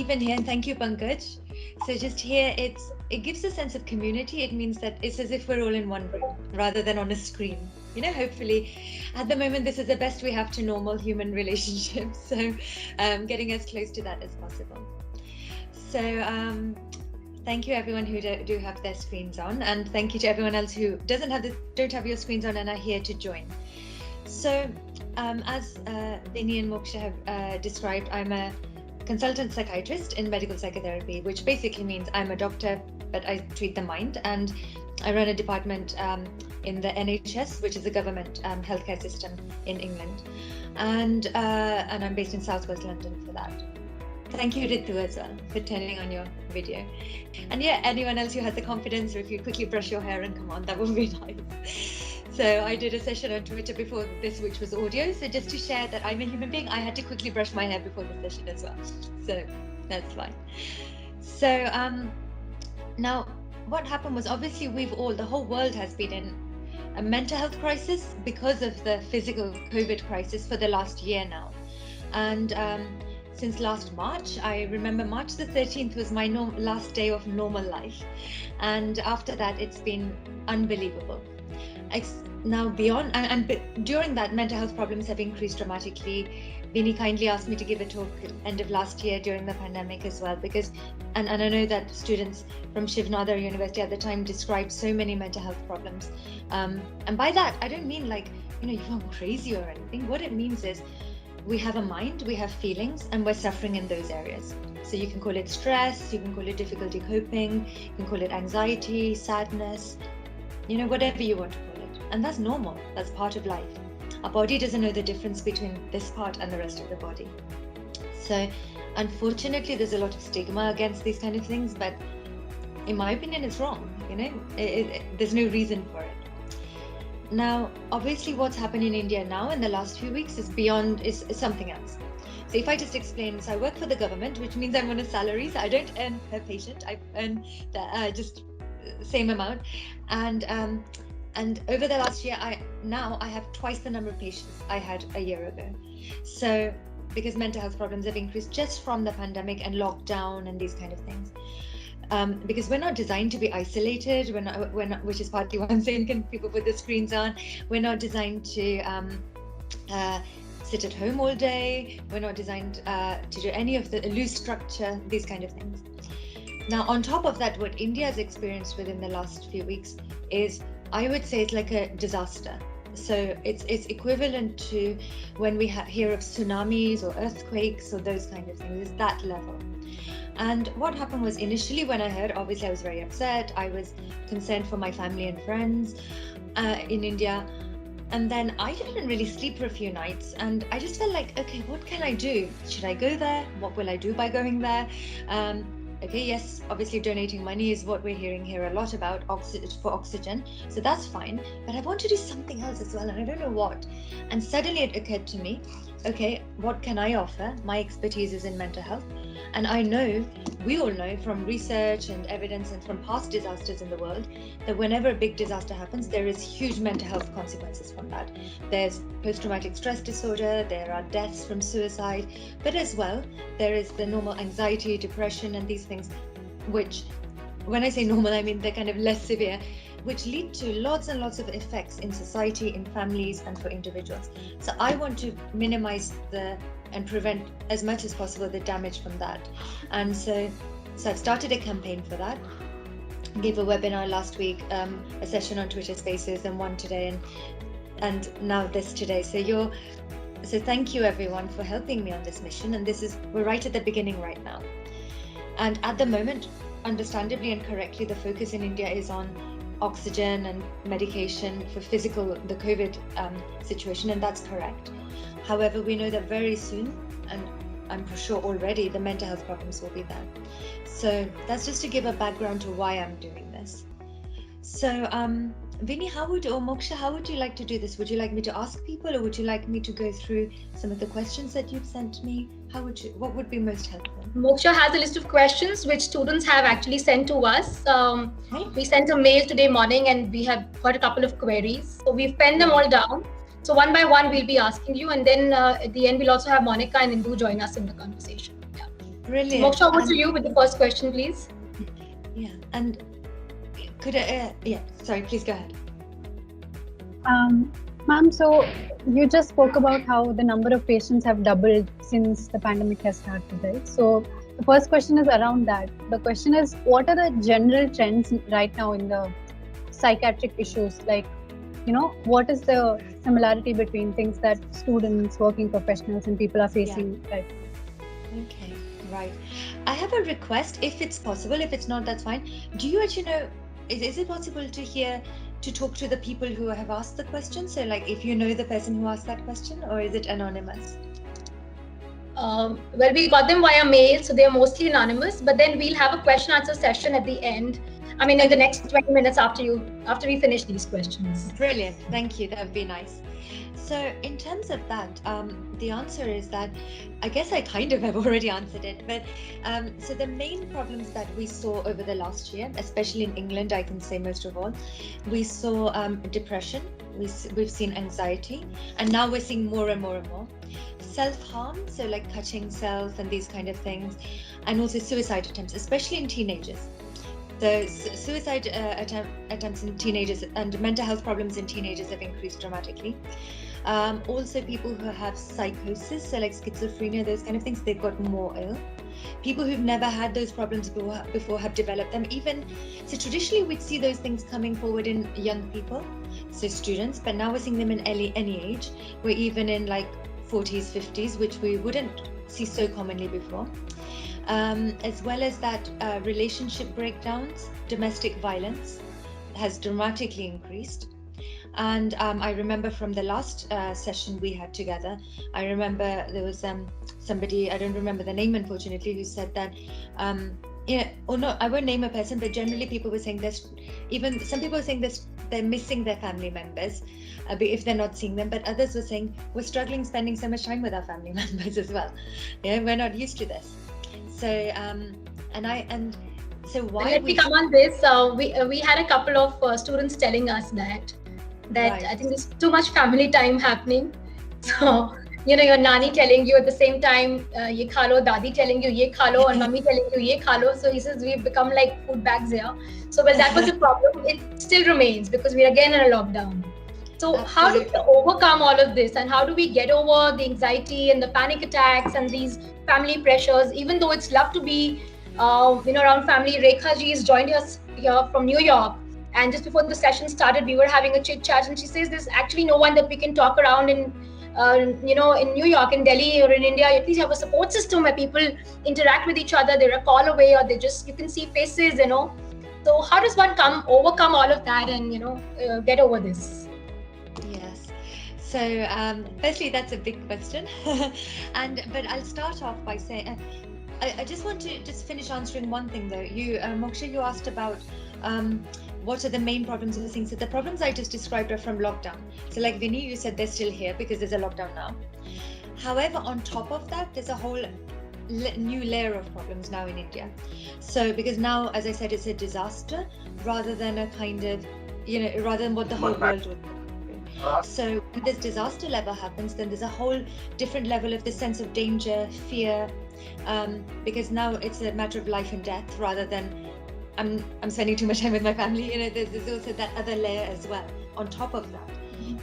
even here, and thank you, Pankaj. So just here, it gives a sense of community. It means that it's as if we're all in one room rather than on a screen. Hopefully, at the moment, this is the best we have to normal human relationships. So, getting as close to that as possible. So, thank you everyone who do have their screens on, and thank you to everyone else who don't have your screens on and are here to join. So, as Vinny and Moksha have described, I'm a consultant psychiatrist in medical psychotherapy, which basically means I'm a doctor, but I treat the mind, and I run a department in the NHS, which is the government healthcare system in England, and I'm based in Southwest London for that. Thank you, Ritu, as well, for turning on your video. And yeah, anyone else who has the confidence, or if you quickly brush your hair and come on, that would be nice. So I did a session on Twitter before this, which was audio. So just to share that I'm a human being, I had to quickly brush my hair before the session as well. So that's fine. So now what happened was, obviously the whole world has been in a mental health crisis because of the physical COVID crisis for the last year now. And since last March, I remember March the 13th was my last day of normal life. And after that, it's been unbelievable. Now beyond, and during that, mental health problems have increased dramatically. Vinny kindly asked me to give a talk end of last year during the pandemic as well, because, and I know that students from Shiv Nadar University at the time described so many mental health problems. And by that, I don't mean like, you've gone crazy or anything. What it means is, we have a mind, we have feelings, and we're suffering in those areas. So you can call it stress, you can call it difficulty coping, you can call it anxiety, sadness, whatever you want to call it. And that's normal, that's part of life. Our body doesn't know the difference between this part and the rest of the body. So unfortunately, there's a lot of stigma against these kind of things, but in my opinion, it's wrong. There's no reason for it. Now, obviously, what's happened in India now in the last few weeks is something else. So if I just explain, so I work for the government, which means I'm on a salary, so I don't earn per patient, I earn just same amount. And over the last year, I have twice the number of patients I had a year ago. So because mental health problems have increased just from the pandemic and lockdown and these kind of things. Because we're not designed to be isolated, we're not, which is partly why I'm saying, can people put the screens on? We're not designed to sit at home all day. We're not designed to do any of the loose structure, these kind of things. Now, on top of that, what India has experienced within the last few weeks is, I would say, it's like a disaster. So it's equivalent to when we hear of tsunamis or earthquakes or those kind of things. It's that level. And what happened was, initially when I heard, obviously I was very upset. I was concerned for my family and friends in India. And then I didn't really sleep for a few nights, and I just felt like, okay, what can I do? Should I go there? What will I do by going there? Okay, yes, obviously donating money is what we're hearing here a lot about, for oxygen. So that's fine. But I want to do something else as well, and I don't know what. And suddenly it occurred to me, okay, what can I offer? My expertise is in mental health. And we all know from research and evidence and from past disasters in the world that whenever a big disaster happens, there is huge mental health consequences from that. There's post-traumatic stress disorder, there are deaths from suicide, but as well, there is the normal anxiety, depression, and these things, which, when I say normal, I mean they're kind of less severe, which lead to lots and lots of effects in society, in families, and for individuals. So I want to minimize and prevent as much as possible the damage from that. And so I've started a campaign for that. I gave a webinar last week, a session on Twitter Spaces, and one today, and now this today. So thank you everyone for helping me on this mission. And we're right at the beginning right now. And at the moment, understandably and correctly, the focus in India is on oxygen and medication for the COVID situation, and that's correct. However, we know that very soon, and I'm sure already, the mental health problems will be there. So that's just to give a background to why I'm doing this. So Vinny, or Moksha, how would you like to do this? Would you like me to ask people, or would you like me to go through some of the questions that you've sent me? What would be most helpful? Moksha has a list of questions which students have actually sent to us. We sent a mail today morning and we have got a couple of queries. So we've penned them all down. So one by one, we'll be asking you, and then at the end, we'll also have Monica and Indu join us in the conversation. Yeah. Brilliant. Moksha, over to you with the first question, please. Yeah, and could I, sorry, please go ahead. Ma'am, so you just spoke about how the number of patients have doubled since the pandemic has started, right? So the first question is around that. The question is, what are the general trends right now in the psychiatric issues? Like, what is the similarity between things that students, working professionals, and people are facing right now? Okay, right. I have a request, if it's possible. If it's not, that's fine. Do you actually know, is it possible to talk to the people who have asked the question? So like if you know the person who asked that question, or is it anonymous? Well, we got them via mail, so they're mostly anonymous, but then we'll have a question answer session at the end. I mean, in the next 20 minutes after we finish these questions. Brilliant. Thank you. That would be nice. So in terms of that, the answer is that I guess I kind of have already answered it, but so the main problems that we saw over the last year, especially in England, I can say most of all, we saw depression, we've seen anxiety, and now we're seeing more and more and more. Self-harm, so like cutting self and these kind of things, and also suicide attempts, especially in teenagers. So suicide attempts in teenagers and mental health problems in teenagers have increased dramatically. Also people who have psychosis, so like schizophrenia, those kind of things, they've got more ill. People who've never had those problems before have developed them. So traditionally we'd see those things coming forward in young people, so students, but now we're seeing them in any age. We're even in like 40s, 50s, which we wouldn't see so commonly before. As well as that, relationship breakdowns, domestic violence has dramatically increased. And I remember from the last session we had together, I remember there was somebody, I don't remember the name unfortunately, who said that, or no, I won't name a person, but generally people were saying this, even some people were saying this, they're missing their family members if they're not seeing them, but others were saying we're struggling spending so much time with our family members as well. We're not used to this. So so why? Let me come on this. We had a couple of students telling us that right. I think there's too much family time happening. So your nani telling you at the same time, ye kha lo, dadi telling you ye kha lo, and mummy telling you ye kha lo. So he says we've become like food bags here. So well, that was a problem. It still remains because we're again in a lockdown. So how do we overcome all of this, and how do we get over the anxiety and the panic attacks and these family pressures? Even though it's love to be, around family. Rekha ji has joined us here from New York, and just before the session started, we were having a chit chat, and she says there's actually no one that we can talk around in, in New York, in Delhi, or in India. At least you have a support system where people interact with each other. They're a call away, or you can see faces. So how does one overcome all of that and get over this? Yes. So firstly, that's a big question, but I'll start off by saying I just want to finish answering one thing though. Moksha, you asked about what are the main problems we're seeing. So the problems I just described are from lockdown. So like Vinny, you said they're still here because there's a lockdown now. However, on top of that, there's a whole new layer of problems now in India. So because now, as I said, it's a disaster rather than a kind of, rather than what the whole world would be. So when this disaster level happens, then there's a whole different level of the sense of danger, fear, because now it's a matter of life and death rather than I'm spending too much time with my family. There's also that other layer as well. On top of that,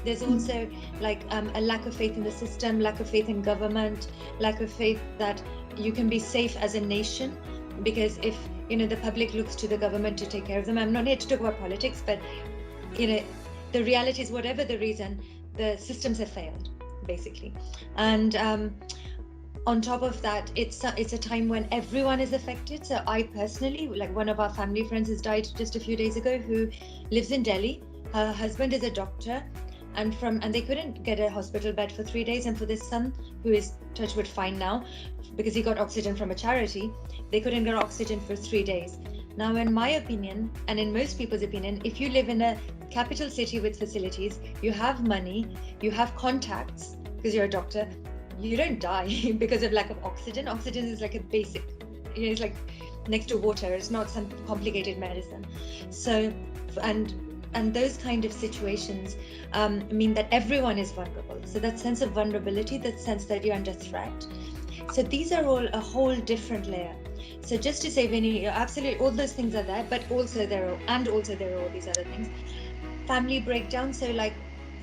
there's also like a lack of faith in the system, lack of faith in government, lack of faith that you can be safe as a nation, because if the public looks to the government to take care of them. I'm not here to talk about politics, but the reality is, whatever the reason, the systems have failed, basically. And on top of that, it's a time when everyone is affected. So I personally, like one of our family friends has died just a few days ago, who lives in Delhi. Her husband is a doctor, and they couldn't get a hospital bed for 3 days. And for this son, who is touchwood fine now, because he got oxygen from a charity, they couldn't get oxygen for 3 days. Now, in my opinion, and in most people's opinion, if you live in a capital city with facilities, you have money, you have contacts, because you're a doctor, you don't die because of lack of oxygen. Oxygen is like a basic, it's like next to water. It's not some complicated medicine. So, and those kind of situations mean that everyone is vulnerable. So that sense of vulnerability, that sense that you're under threat, So these are all a whole different layer. So just to say, Vinny, absolutely all those things are there, but also there are all these other things. Family breakdown, so like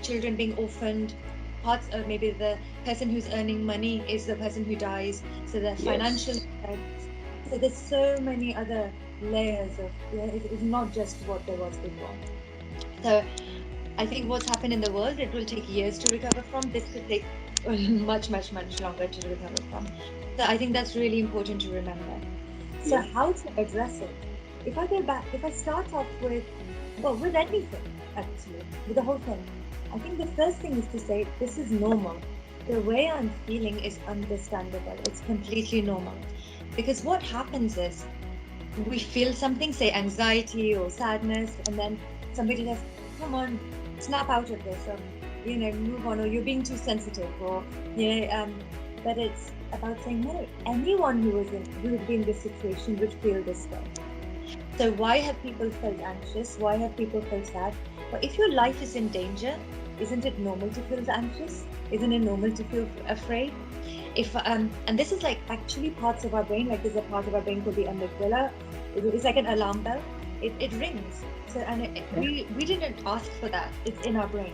children being orphaned, parts of maybe the person who's earning money is the person who dies, so the financial effects. So there's so many other layers of, it's not just what there was before. So I think what's happened in the world, it will take years to recover from. This could take much longer to recover from. So I think that's really important to remember. So how to address it? If I start off with anything, actually, with the whole thing, I think the first thing is to say, this is normal. The way I'm feeling is understandable. It's completely normal. Because what happens is, we feel something, say anxiety or sadness, and then somebody says, come on, snap out of this, or move on, or you're being too sensitive, or but it's about saying, no, anyone who would be in this situation would feel this way. So why have people felt anxious? Why have people felt sad? Well, if your life is in danger, isn't it normal to feel anxious? Isn't it normal to feel afraid? If and this is like actually parts of our brain, like there's a part of our brain called the amygdala. It's like an alarm bell. It rings. So we didn't ask for that. It's in our brain,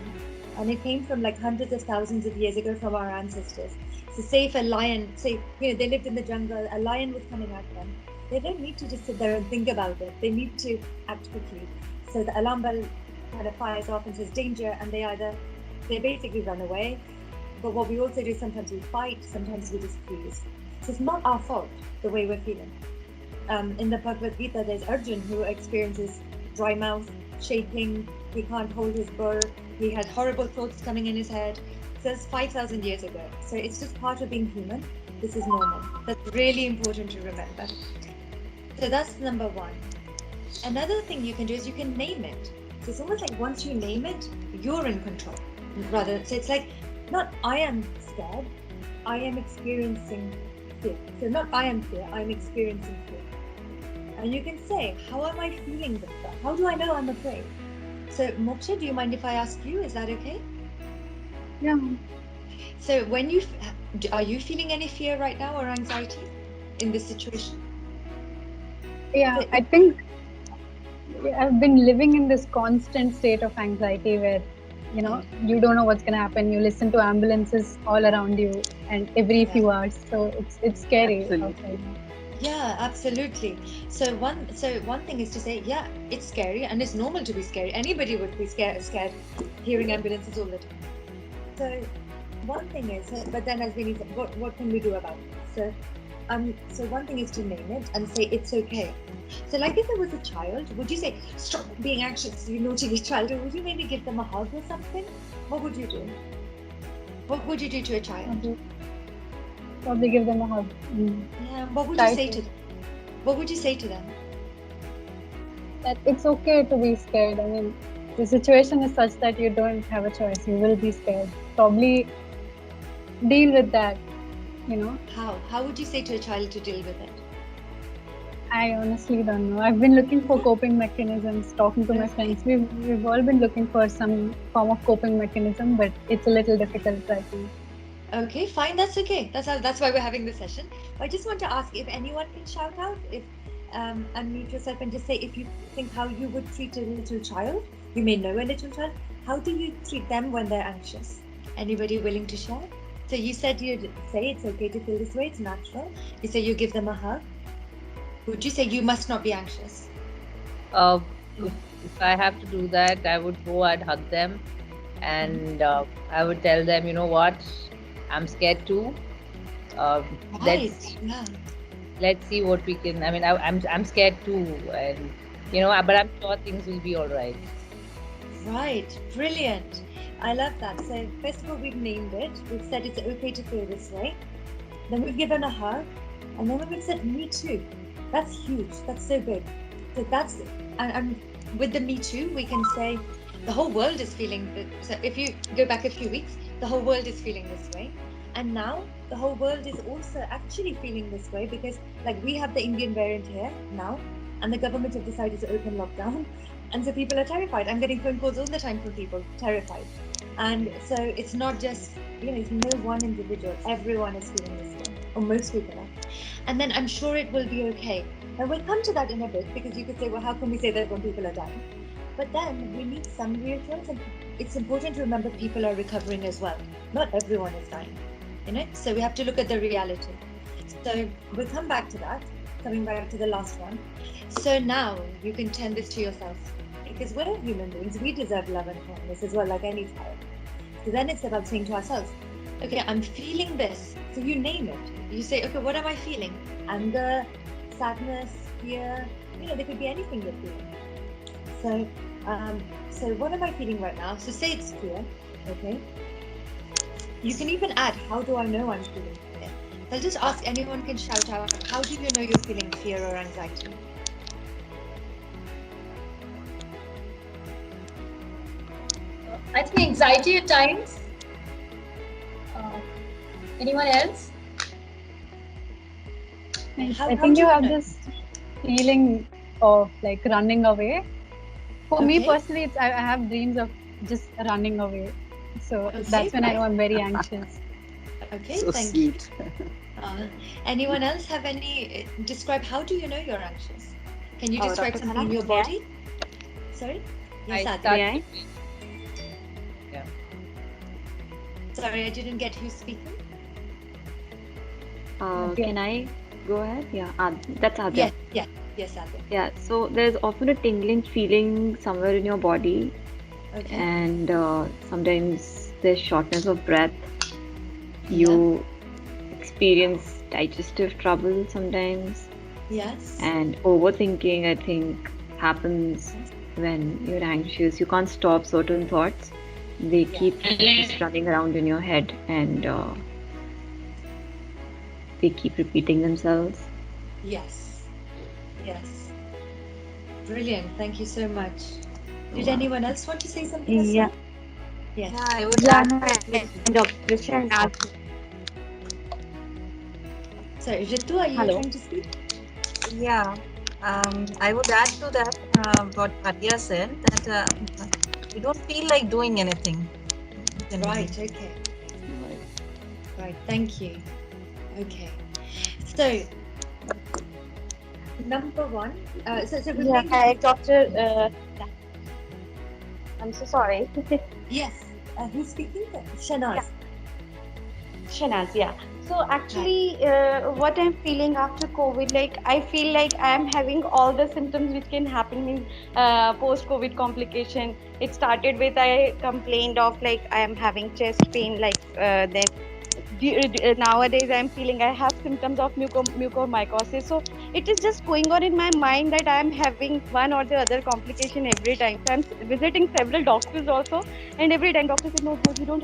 and it came from like hundreds of thousands of years ago from our ancestors. So say if a lion, they lived in the jungle, a lion was coming at them. They don't need to just sit there and think about it. They need to act quickly. So the alarm bell kind of fires off and says danger, and they basically run away. But what we also do, sometimes we fight, sometimes we just freeze. So it's not our fault, the way we're feeling. In the Bhagavad Gita, there's Arjun who experiences dry mouth, shaking, he can't hold his bow, he had horrible thoughts coming in his head. So it's 5,000 years ago. So it's just part of being human. This is normal. That's really important to remember. So that's number one. Another thing you can do is you can name it. So it's almost like once you name it, you're in control. So it's like, not I am scared, I am experiencing fear. So not I am fear, I'm experiencing fear. And you can say, how am I feeling this stuff? How do I know I'm afraid? So Moksha, do you mind if I ask you? Is that okay? Yeah. So are you feeling any fear right now or anxiety in this situation? Yeah, I think I've been living in this constant state of anxiety where, you don't know what's going to happen. You listen to ambulances all around you and every few hours. So it's scary outside. Yeah, absolutely. So one thing is to say, yeah, it's scary and it's normal to be scary. Anybody would be scared hearing ambulances all the time. So one thing is, but then as Vinny said, what can we do about it? So one thing is to name it and say it's okay. So like if it was a child, would you say, stop being anxious, you naughty child, or would you maybe give them a hug or something? What would you do? What would you do to a child? Probably give them a hug. Yeah, what would you say to them? What would you say to them? That it's okay to be scared. I mean, the situation is such that you don't have a choice. You will be scared. Probably deal with that, How would you say to a child to deal with it? I honestly don't know. I've been looking for coping mechanisms, talking to my friends. We've all been looking for some form of coping mechanism, but it's a little difficult right now. Okay, fine. That's okay. That's why we're having this session. I just want to ask if anyone can shout out, unmute yourself and just say if you think how you would treat a little child. You may know a little child. How do you treat them when they're anxious? Anybody willing to share? So you said you'd say it's okay to feel this way. It's natural. You say you give them a hug. Would you say you must not be anxious? If I have to do that, I would go and hug them, and I would tell them, you know what, I'm scared too. Let's see what we can. I mean, I'm scared too, and but I'm sure things will be all right. Right, brilliant. I love that. So first of all, we've named it. We've said it's okay to feel this way. Then we've given a hug, and then we've said me too. That's huge. That's so big. So that's and with the me too, we can say the whole world is feeling this. So if you go back a few weeks, the whole world is feeling this way, and now the whole world is also actually feeling this way because like we have the Indian variant here now, and the government have decided to open lockdown, and so people are terrified. I'm getting phone calls all the time from people terrified, and so it's not just it's no one individual. Everyone is feeling this way. or most people are. And then I'm sure it will be okay. And we'll come to that in a bit, because you could say, well, how can we say that when people are dying? But then we need some reassurance, and it's important to remember people are recovering as well. Not everyone is dying, so we have to look at the reality. So we'll come back to that, coming back to the last one. So now you can turn this to yourself, because we're human beings, we deserve love and kindness as well, like any child. So then it's about saying to ourselves, okay, I'm feeling this. So you name it. You say, okay, what am I feeling? Anger, sadness, fear, there could be anything you're feeling. So what am I feeling right now? So say it's fear, okay? You can even add, how do I know I'm feeling fear? I'll just ask, anyone can shout out, how do you know you're feeling fear or anxiety? I think anxiety at times. Anyone else? I think you have this feeling of like running away. For me personally, I have dreams of just running away. So that's when I know I'm very anxious. Okay, so thank sweet. you. Anyone else have any, describe how do you know you're anxious? Can you describe Dr. something in your body? Sorry? Yes, May I? Yeah. Sorry, I didn't get who's speaking. Can I go ahead? Yeah, that's Adya. Yes, Adya. Yeah, so there's often a tingling feeling somewhere in your body, Okay. and sometimes there's shortness of breath. You experience digestive trouble sometimes, Yes. and overthinking, I think, happens when you're anxious. You can't stop certain thoughts. They keep just running around in your head, and they keep repeating themselves. Yes. Brilliant. Thank you so much. Did anyone else want to say something? Yeah. Yes. Yeah, I would add Dr. Shahnaz. Sorry, Ritu, are you trying to speak? Yeah, I would add to that what Adya said, that you don't feel like doing anything. Right, okay. Right, thank you. Okay. So, number one, Yeah, hi, Doctor. I'm so sorry. Yes. Who's speaking? Shahnaz. Shahnaz, yeah. So actually, what I'm feeling after COVID, like I feel like I'm having all the symptoms which can happen in post-COVID complication. It started with I complained of like I am having chest pain, like then nowadays I'm feeling I have symptoms of mucormycosis. So it is just going on in my mind that I am having one or the other complication every time. So I'm visiting several doctors also, and every time doctor said, no, you don't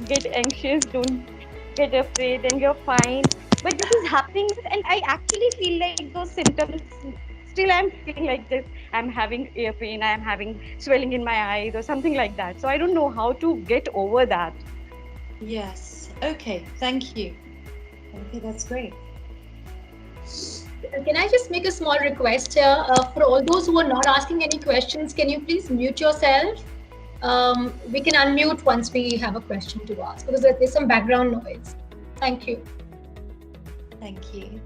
get anxious, don't get afraid, and you're fine. But this is happening, and I actually feel like those symptoms. Still, I'm feeling like this. I'm having ear pain. I'm having swelling in my eyes, or something like that. So I don't know how to get over that. Yes. Okay. Thank you. Okay, that's great. Can I just make a small request here? For all those who are not asking any questions, can you please mute yourself? We can unmute once we have a question to ask, because there's some background noise. Thank you. Thank you.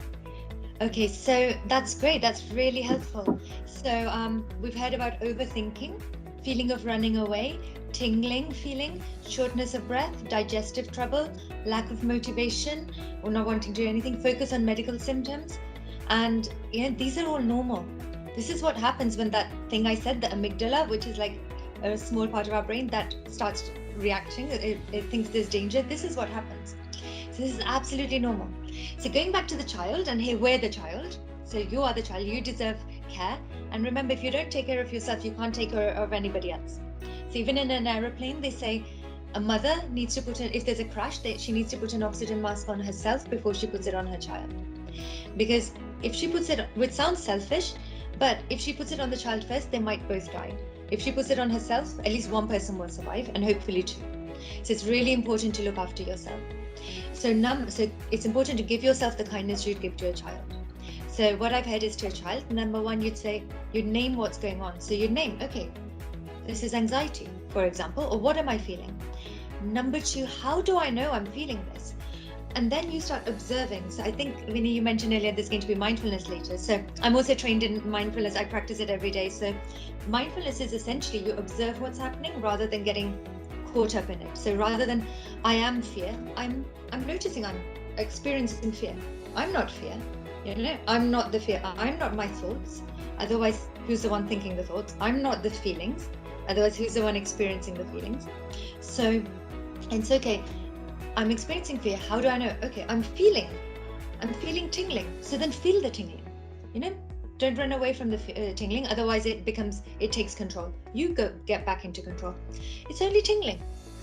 Okay, so that's great. That's really helpful. So we've heard about overthinking, feeling of running away, tingling feeling, shortness of breath, digestive trouble, lack of motivation, or not wanting to do anything, focus on medical symptoms. And these are all normal. This is what happens when that thing I said, the amygdala, which is like a small part of our brain, that starts reacting. It thinks there's danger. This is what happens. So this is absolutely normal. So going back to the child, and hey, we're the child. So you are the child. You deserve care. And remember, if you don't take care of yourself, you can't take care of anybody else. So even in an aeroplane, they say a mother needs to put in, if there's a crash, she needs to put an oxygen mask on herself before she puts it on her child. Because if she puts it, which sounds selfish, but if she puts it on the child first, they might both die. If she puts it on herself, at least one person will survive, and hopefully two. So it's really important to look after yourself. So it's important to give yourself the kindness you'd give to a child. So what I've heard is to a child, number one, you'd name what's going on. So you'd name, okay, this is anxiety, for example, or what am I feeling? Number two, how do I know I'm feeling this? And then you start observing. So I think, Vinny, you mentioned earlier there's going to be mindfulness later. So I'm also trained in mindfulness. I practice it every day. So mindfulness is essentially you observe what's happening rather than getting caught up in it. So rather than I am fear, I'm noticing I'm experiencing fear. I'm not fear. I'm not the fear. I'm not my thoughts. Otherwise, who's the one thinking the thoughts? I'm not the feelings. Otherwise, who's the one experiencing the feelings? So it's okay. I'm experiencing fear. How do I know? Okay, I'm feeling tingling. So then feel the tingling. Don't run away from the tingling. Otherwise, it takes control. You get back into control. It's only tingling.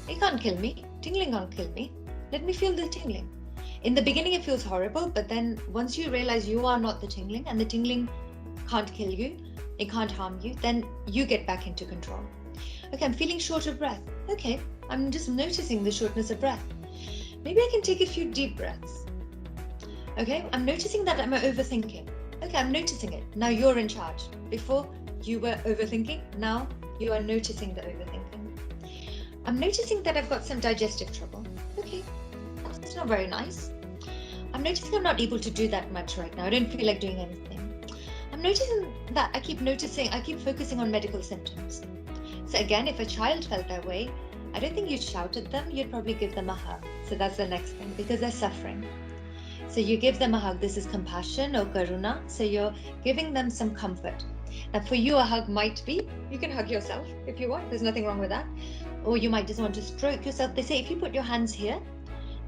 It can't kill me. Tingling can't kill me. Let me feel the tingling. In the beginning, it feels horrible, but then once you realize you are not the tingling and the tingling can't kill you, it can't harm you, then you get back into control. Okay, I'm feeling short of breath. Okay, I'm just noticing the shortness of breath. Maybe I can take a few deep breaths. Okay, I'm noticing that I'm overthinking. Okay, I'm noticing it. Now you're in charge. Before you were overthinking, now you are noticing the overthinking. I'm noticing that I've got some digestive trouble. Okay, that's not very nice. I'm noticing I'm not able to do that much right now. I don't feel like doing anything. I'm noticing that I keep focusing on medical symptoms. So again, if a child felt that way, I don't think you'd shout at them, you'd probably give them a hug. So that's the next thing, because they're suffering. So you give them a hug. This is compassion or karuna. So you're giving them some comfort. Now for you, a hug might be, you can hug yourself if you want, there's nothing wrong with that. Or you might just want to stroke yourself. They say if you put your hands here,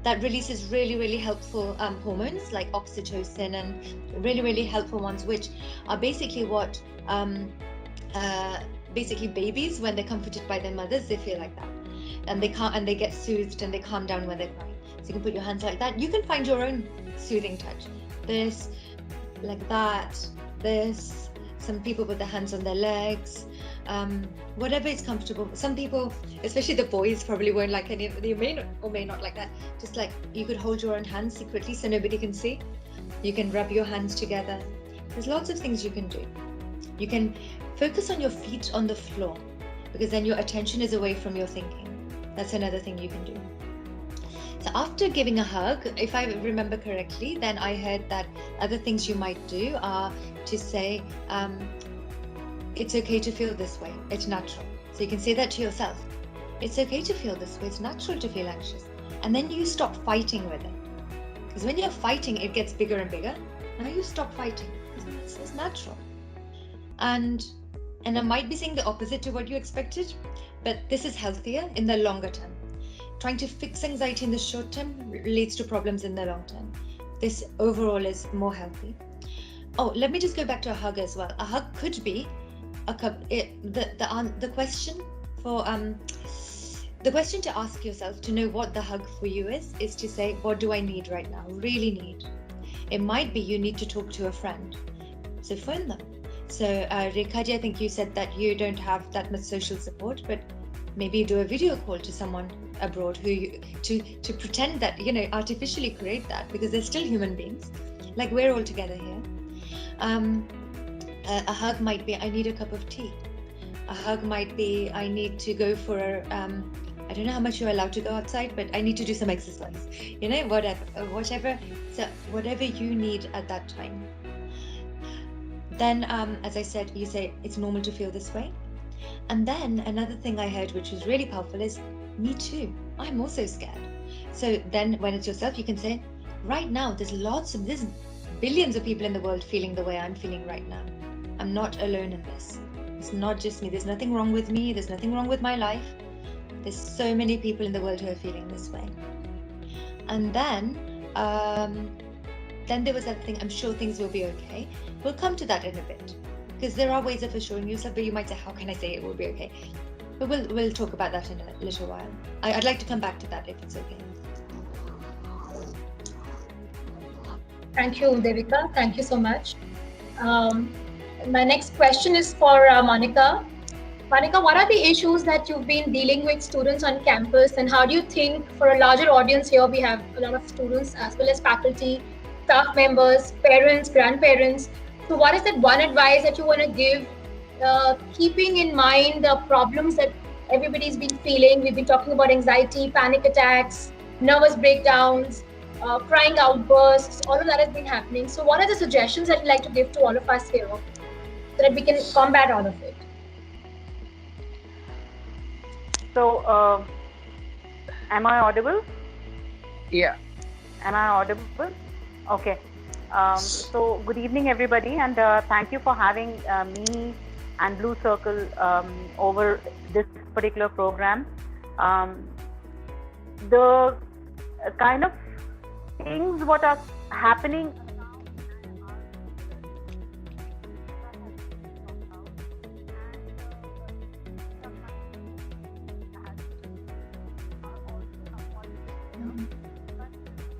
that releases really, really helpful hormones like oxytocin and really, really helpful ones, which are basically what basically babies, when they're comforted by their mothers, they feel like that. And they get soothed and they calm down when they're crying. So you can put your hands like that. You can find your own soothing touch. This, like that, this. Some people put their hands on their legs. Whatever is comfortable. Some people, especially the boys, probably won't like any of it. You may or may not like that. Just like you could hold your own hands secretly so nobody can see. You can rub your hands together. There's lots of things you can do. You can focus on your feet on the floor, because then your attention is away from your thinking. That's another thing you can do. So after giving a hug, if I remember correctly, then I heard that other things you might do are to say, it's okay to feel this way. It's natural. So you can say that to yourself. It's okay to feel this way. It's natural to feel anxious. And then you stop fighting with it. Because when you're fighting, it gets bigger and bigger. Now you stop fighting. It's natural. And I might be saying the opposite to what you expected, but this is healthier in the longer term. Trying to fix anxiety in the short term leads to problems in the long term. This overall is more healthy. Oh, let me just go back to a hug as well. A hug could be the question to ask yourself to know what the hug for you is to say, what do I need right now? Really need. It might be you need to talk to a friend. So phone them. So Rekhaji, I think you said that you don't have that much social support, but maybe do a video call to someone abroad to pretend that, artificially create that, because they're still human beings. Like we're all together here. A hug might be, I need a cup of tea. A hug might be, I need to go for I don't know how much you're allowed to go outside, but I need to do some exercise. Whatever. So whatever you need at that time. Then, as I said, you say it's normal to feel this way. And then another thing I heard, which was really powerful, is me too. I'm also scared. So then when it's yourself, you can say, right now, there's billions of people in the world feeling the way I'm feeling right now. I'm not alone in this. It's not just me. There's nothing wrong with me. There's nothing wrong with my life. There's so many people in the world who are feeling this way. And then there was that thing, I'm sure things will be okay. We'll come to that in a bit, because there are ways of assuring yourself, but you might say, how can I say it will be okay? But we'll talk about that in a little while. I'd like to come back to that if it's okay. Thank you, Devika. Thank you so much. My next question is for Monica. Monica, what are the issues that you've been dealing with students on campus, and how do you think, for a larger audience here, we have a lot of students as well as faculty, staff members, parents, grandparents. So what is that one advice that you want to give, keeping in mind the problems that everybody's been feeling? We've been talking about anxiety, panic attacks, nervous breakdowns. crying outbursts, all of that has been happening. So what are the suggestions that you'd like to give to all of us here so that we can combat all of it? So, am I audible? Yeah. Am I audible? Okay. So, good evening, everybody, and thank you for having me and Blue Circle over this particular program. The kind of things what are happening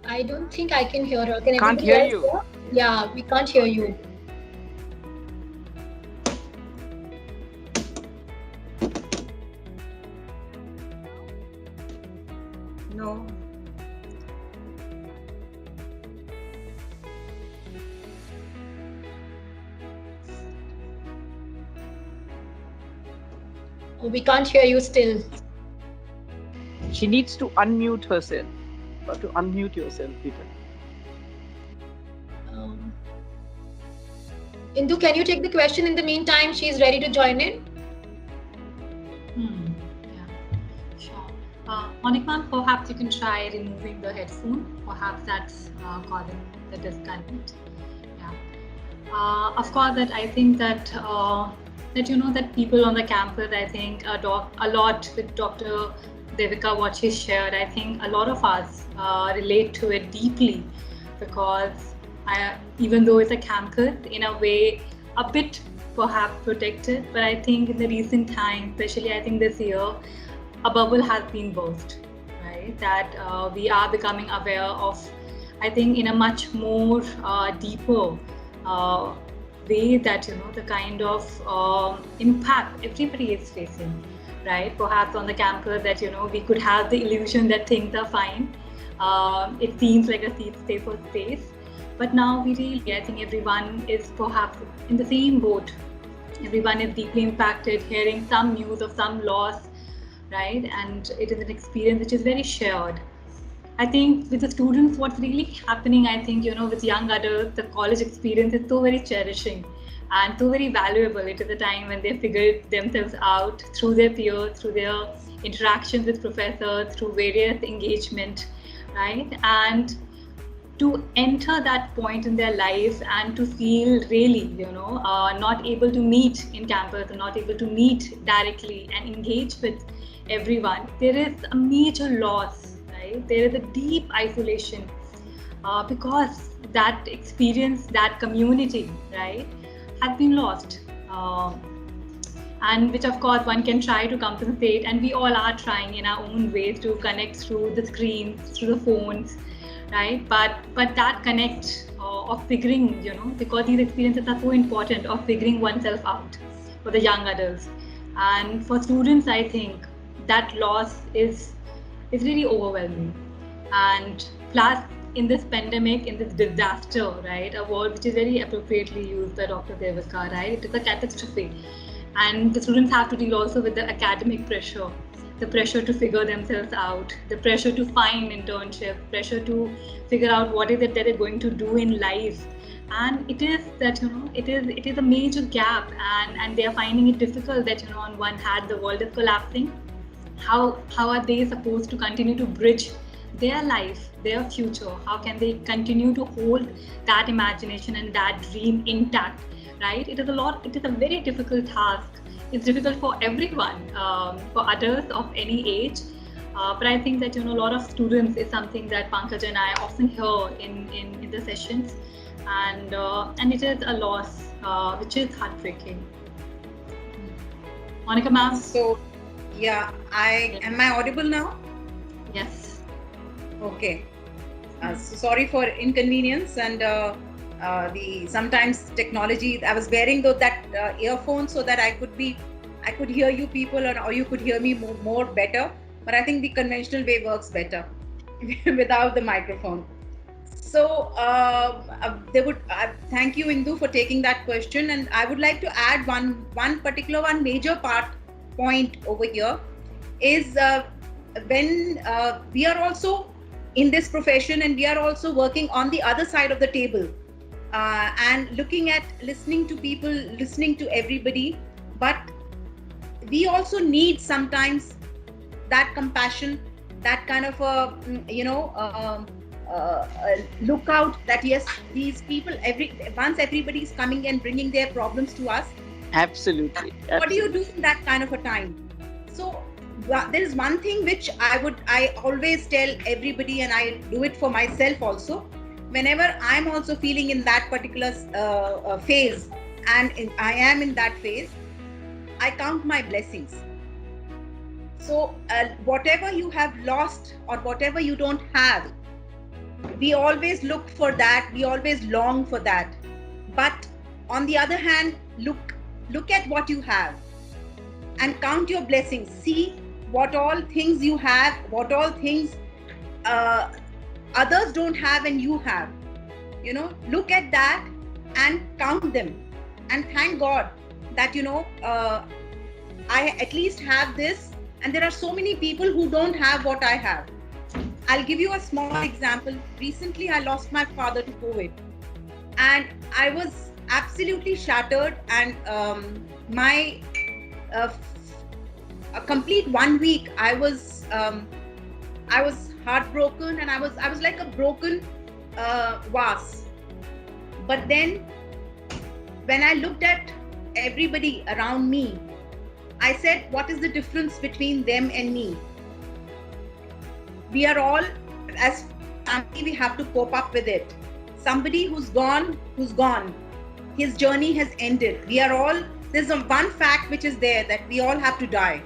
I don't think I can hear her. Can Can't everybody hear else you. hear? Yeah, we can't hear you. No. Oh, we can't hear you still. She needs to unmute herself. You have to unmute yourself, Peter. Indu, can you take the question in the meantime? She's ready to join in. Yeah, sure. Monica, perhaps you can try removing the headphone. Perhaps that's causing the disconnect. Yeah. Of course, that I think that that people on the campus, I think a lot with Dr. Devika, what she shared, I think a lot of us relate to it deeply, because even though it's a campus, in a way, a bit perhaps protected, but I think in the recent time, especially I think this year, a bubble has been burst, right? That we are becoming aware of, I think, in a much more deeper way that, the kind of impact everybody is facing, right? Perhaps on the campus that, we could have the illusion that things are fine. It seems like a safer space. But now I think everyone is perhaps in the same boat. Everyone is deeply impacted, hearing some news of some loss, right? And it is an experience which is very shared. I think with the students, what's really happening, I think, with young adults, the college experience is so very cherishing and so very valuable. It is a time when they figure themselves out through their peers, through their interactions with professors, through various engagement, right? And to enter that point in their life and to feel really, not able to meet in campus, not able to meet directly and engage with everyone, there is a major loss, right? There is a deep isolation because that experience, that community, right, has been lost. And which of course one can try to compensate, and we all are trying in our own ways to connect through the screens, through the phones, right? But that connect of figuring, because these experiences are so important, of figuring oneself out for the young adults. And for students, I think that loss is really overwhelming. And plus, in this pandemic, in this disaster, right, a word which is very appropriately used by Dr. Devika, right? It is a catastrophe. And the students have to deal also with the academic pressure, the pressure to figure themselves out, the pressure to find internship, pressure to figure out what is it that they're going to do in life. And it is that, it is a major gap, and they are finding it difficult that, on one hand, the world is collapsing. How are they supposed to continue to bridge their life, their future? How can they continue to hold that imagination and that dream intact, right? It is a very difficult task. It's difficult for everyone, for adults of any age. But I think that, a lot of students is something that Pankaj and I often hear in the sessions. And it is a loss, which is heartbreaking. Monica ma'am? So, yeah, am I audible now? Yes. Okay. So sorry for inconvenience and the sometimes technology. I was wearing that earphone so that I could hear you people, or you could hear me more better. But I think the conventional way works better without the microphone. So thank you, Indu, for taking that question, and I would like to add one major point over here is when we are also in this profession, and we are also working on the other side of the table, and looking at listening to people, listening to everybody. But we also need sometimes that compassion, that kind of a lookout, that yes, these people, once everybody is coming and bringing their problems to us, Absolutely. what do you do in that kind of a time? So there is one thing which I always tell everybody, and I do it for myself also. Whenever I'm also feeling in that particular phase, and I am in that phase, I count my blessings. So whatever you have lost or whatever you don't have, we always look for that, we always long for that. But on the other hand, look at what you have and count your blessings. See what all things you have, what all things others don't have and you have. Look at that and count them, and thank God that I at least have this, and there are so many people who don't have what I have. I'll give you a small example. Recently I lost my father to COVID, and I was absolutely shattered, and a complete 1 week I was heartbroken, and I was like a broken vase. But then when I looked at everybody around me, I said, what is the difference between them and me? We are all, as family, we have to cope up with it. Somebody who's gone. His journey has ended. We are all, there's one fact which is there, that we all have to die.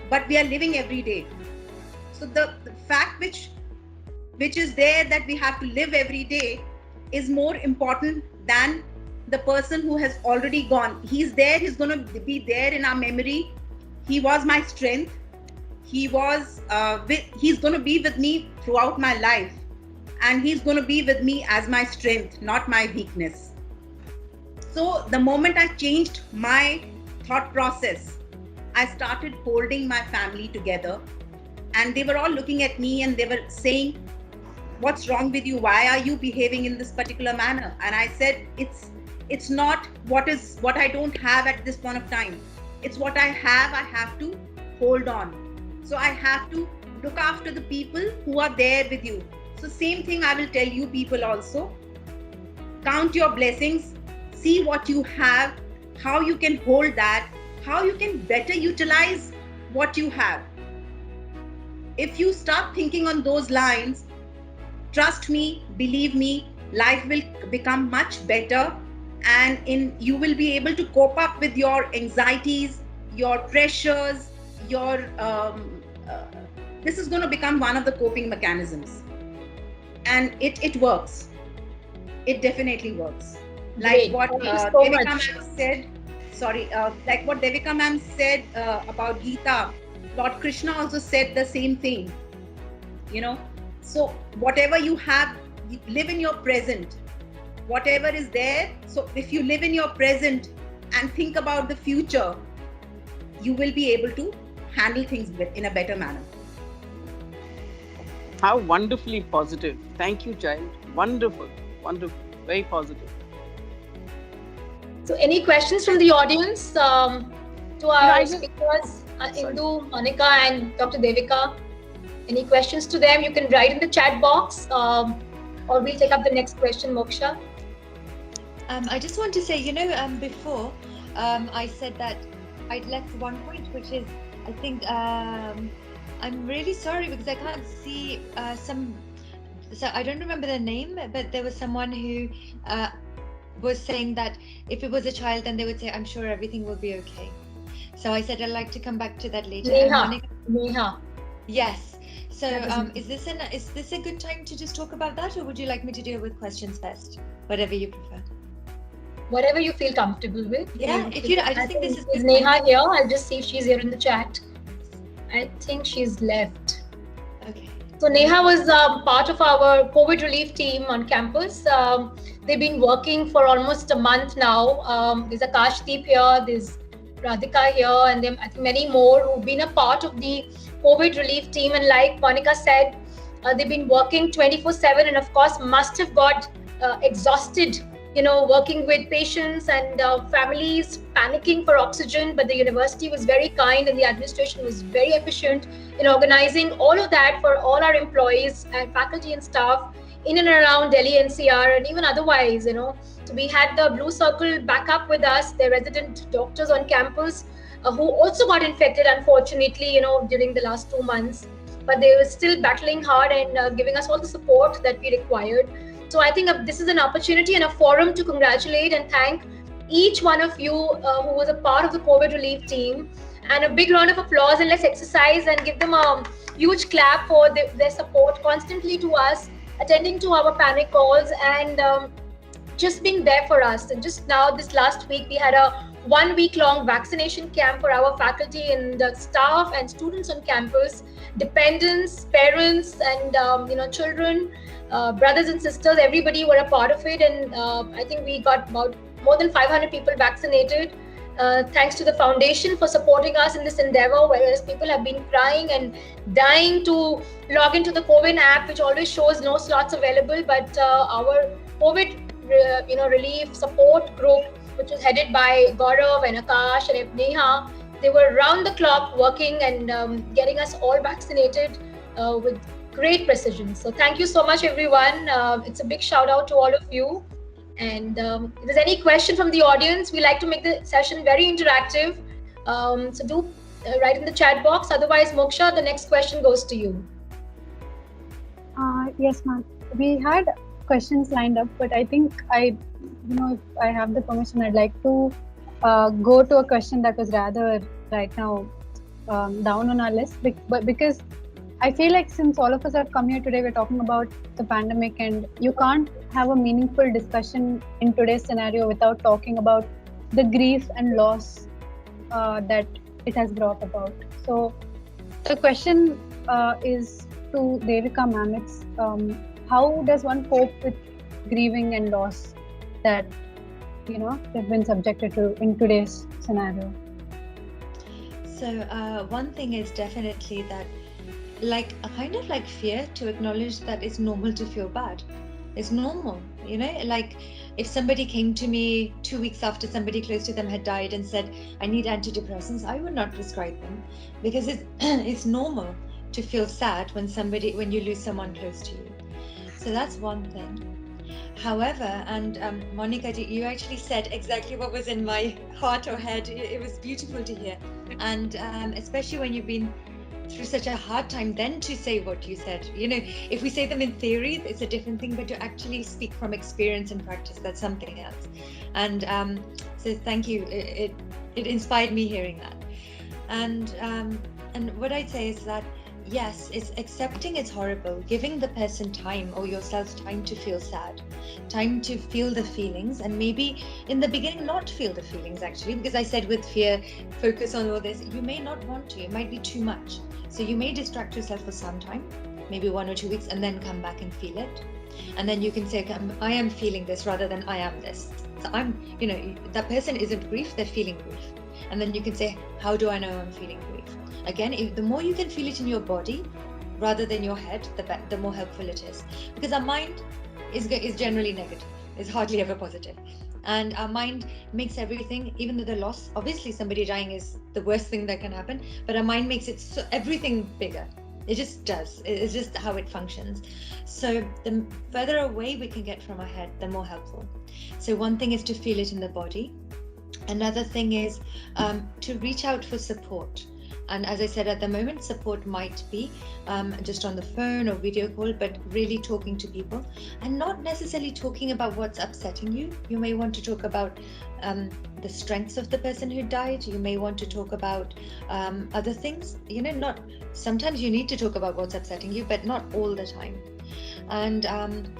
But we are living every day. So the fact which is there, that we have to live every day, is more important than the person who has already gone. He's there, he's going to be there in our memory. He was my strength. He's going to be with me throughout my life, and he's going to be with me as my strength, not my weakness. So the moment I changed my thought process, I started holding my family together, and they were all looking at me and they were saying, what's wrong with you? Why are you behaving in this particular manner? And I said, it's not what I don't have at this point of time. It's what I have to hold on. So I have to look after the people who are there with you. So same thing I will tell you people also. Count your blessings, see what you have, how you can hold that, how you can better utilize what you have. If you start thinking on those lines, trust me, believe me, life will become much better, and you will be able to cope up with your anxieties, your pressures, this is going to become one of the coping mechanisms, and it works. It definitely works. Like what Devika ma'am said. Like what Devika ma'am said about Gita, Lord Krishna also said the same thing. So whatever you have, live in your present. Whatever is there. So if you live in your present and think about the future, you will be able to handle things in a better manner. How wonderfully positive. Thank you, child. Wonderful. Very positive. So any questions from the audience to our speakers, Indu, Monica and Dr. Devika? Any questions to them? You can write in the chat box, or we'll take up the next question, Moksha. I just want to say, before I said that I'd left one point, which is, I think I'm really sorry because I can't see so I don't remember the name, but there was someone who was saying that if it was a child, then they would say, I'm sure everything will be okay. So I said I'd like to come back to that later. Neha. Yes. So is this a good time to just talk about that, or would you like me to deal with questions first? Whatever you prefer. Whatever you feel comfortable with. Yeah, I just think this is Neha here. I'll just see if she's here in the chat. I think she's left. Okay. So Neha was part of our COVID relief team on campus. They've been working for almost a month now. There's Akashdeep here, there's Radhika here, and then I think many more who've been a part of the COVID relief team. And like Monica said, They've been working 24/7, and of course must have got exhausted, working with patients and families, panicking for oxygen. But the university was very kind and the administration was very efficient in organizing all of that for all our employees and faculty and staff in and around Delhi NCR and even otherwise. So we had the Blue Circle back up with us, their resident doctors on campus who also got infected, unfortunately, during the last 2 months. But they were still battling hard and giving us all the support that we required. So I think this is an opportunity and a forum to congratulate and thank each one of you who was a part of the COVID relief team. And a big round of applause, and let's exercise and give them a huge clap for their support constantly to us, attending to our panic calls and just being there for us. And just now, this last week, we had a 1-week-long vaccination camp for our faculty and the staff and students on campus, dependents, parents, and children, brothers and sisters. Everybody were a part of it, and I think we got about more than 500 people vaccinated. Thanks to the foundation for supporting us in this endeavor, whereas people have been crying and dying to log into the COVID app, which always shows no slots available. But our COVID relief support group, which was headed by Gaurav and Akash and Neha, they were round the clock working and getting us all vaccinated with great precision. So thank you so much, everyone. It's a big shout out to all of you. And if there's any question from the audience, we like to make the session very interactive. So do write in the chat box. Otherwise, Moksha, the next question goes to you. Yes, ma'am. We had questions lined up, but I think if I have the permission, I'd like to go to a question that was rather right now down on our list, but because I feel like since all of us have come here today, we're talking about the pandemic, and you can't have a meaningful discussion in today's scenario without talking about the grief and loss that it has brought about. So the question is to Devika ma'am. It's how does one cope with grieving and loss that they've been subjected to in today's scenario? So one thing is definitely that, like a kind of like fear to acknowledge that it's normal to feel bad. It's normal, like if somebody came to me 2 weeks after somebody close to them had died and said, I need antidepressants, I would not prescribe them, because it's normal to feel sad when you lose someone close to you. So that's one thing. However, and Monica, you actually said exactly what was in my heart or head. It was beautiful to hear. And especially when you've been through such a hard time, then to say what you said. If we say them in theory, it's a different thing, but to actually speak from experience and practice, that's something else. And so thank you. It inspired me hearing that. And what I'd say is that, yes, it's accepting it's horrible, giving the person time or yourself time to feel sad, time to feel the feelings, and maybe in the beginning not feel the feelings actually, because I said with fear, focus on all this, you may not want to, it might be too much. So you may distract yourself for some time, maybe 1 or 2 weeks, and then come back and feel it. And then you can say, okay, I am feeling this rather than I am this. So that person isn't grief, they're feeling grief. And then you can say, how do I know I'm feeling grief? Again, the more you can feel it in your body rather than your head, the more helpful it is. Because our mind is generally negative. It's hardly ever positive. And our mind makes everything, even though the loss, obviously somebody dying is the worst thing that can happen, but our mind makes it everything bigger. It just does. It's just how it functions. So the further away we can get from our head, the more helpful. So one thing is to feel it in the body. Another thing is to reach out for support. And as I said, at the moment, support might be just on the phone or video call, but really talking to people and not necessarily talking about what's upsetting you. You may want to talk about the strengths of the person who died. You may want to talk about other things. Sometimes you need to talk about what's upsetting you, but not all the time. And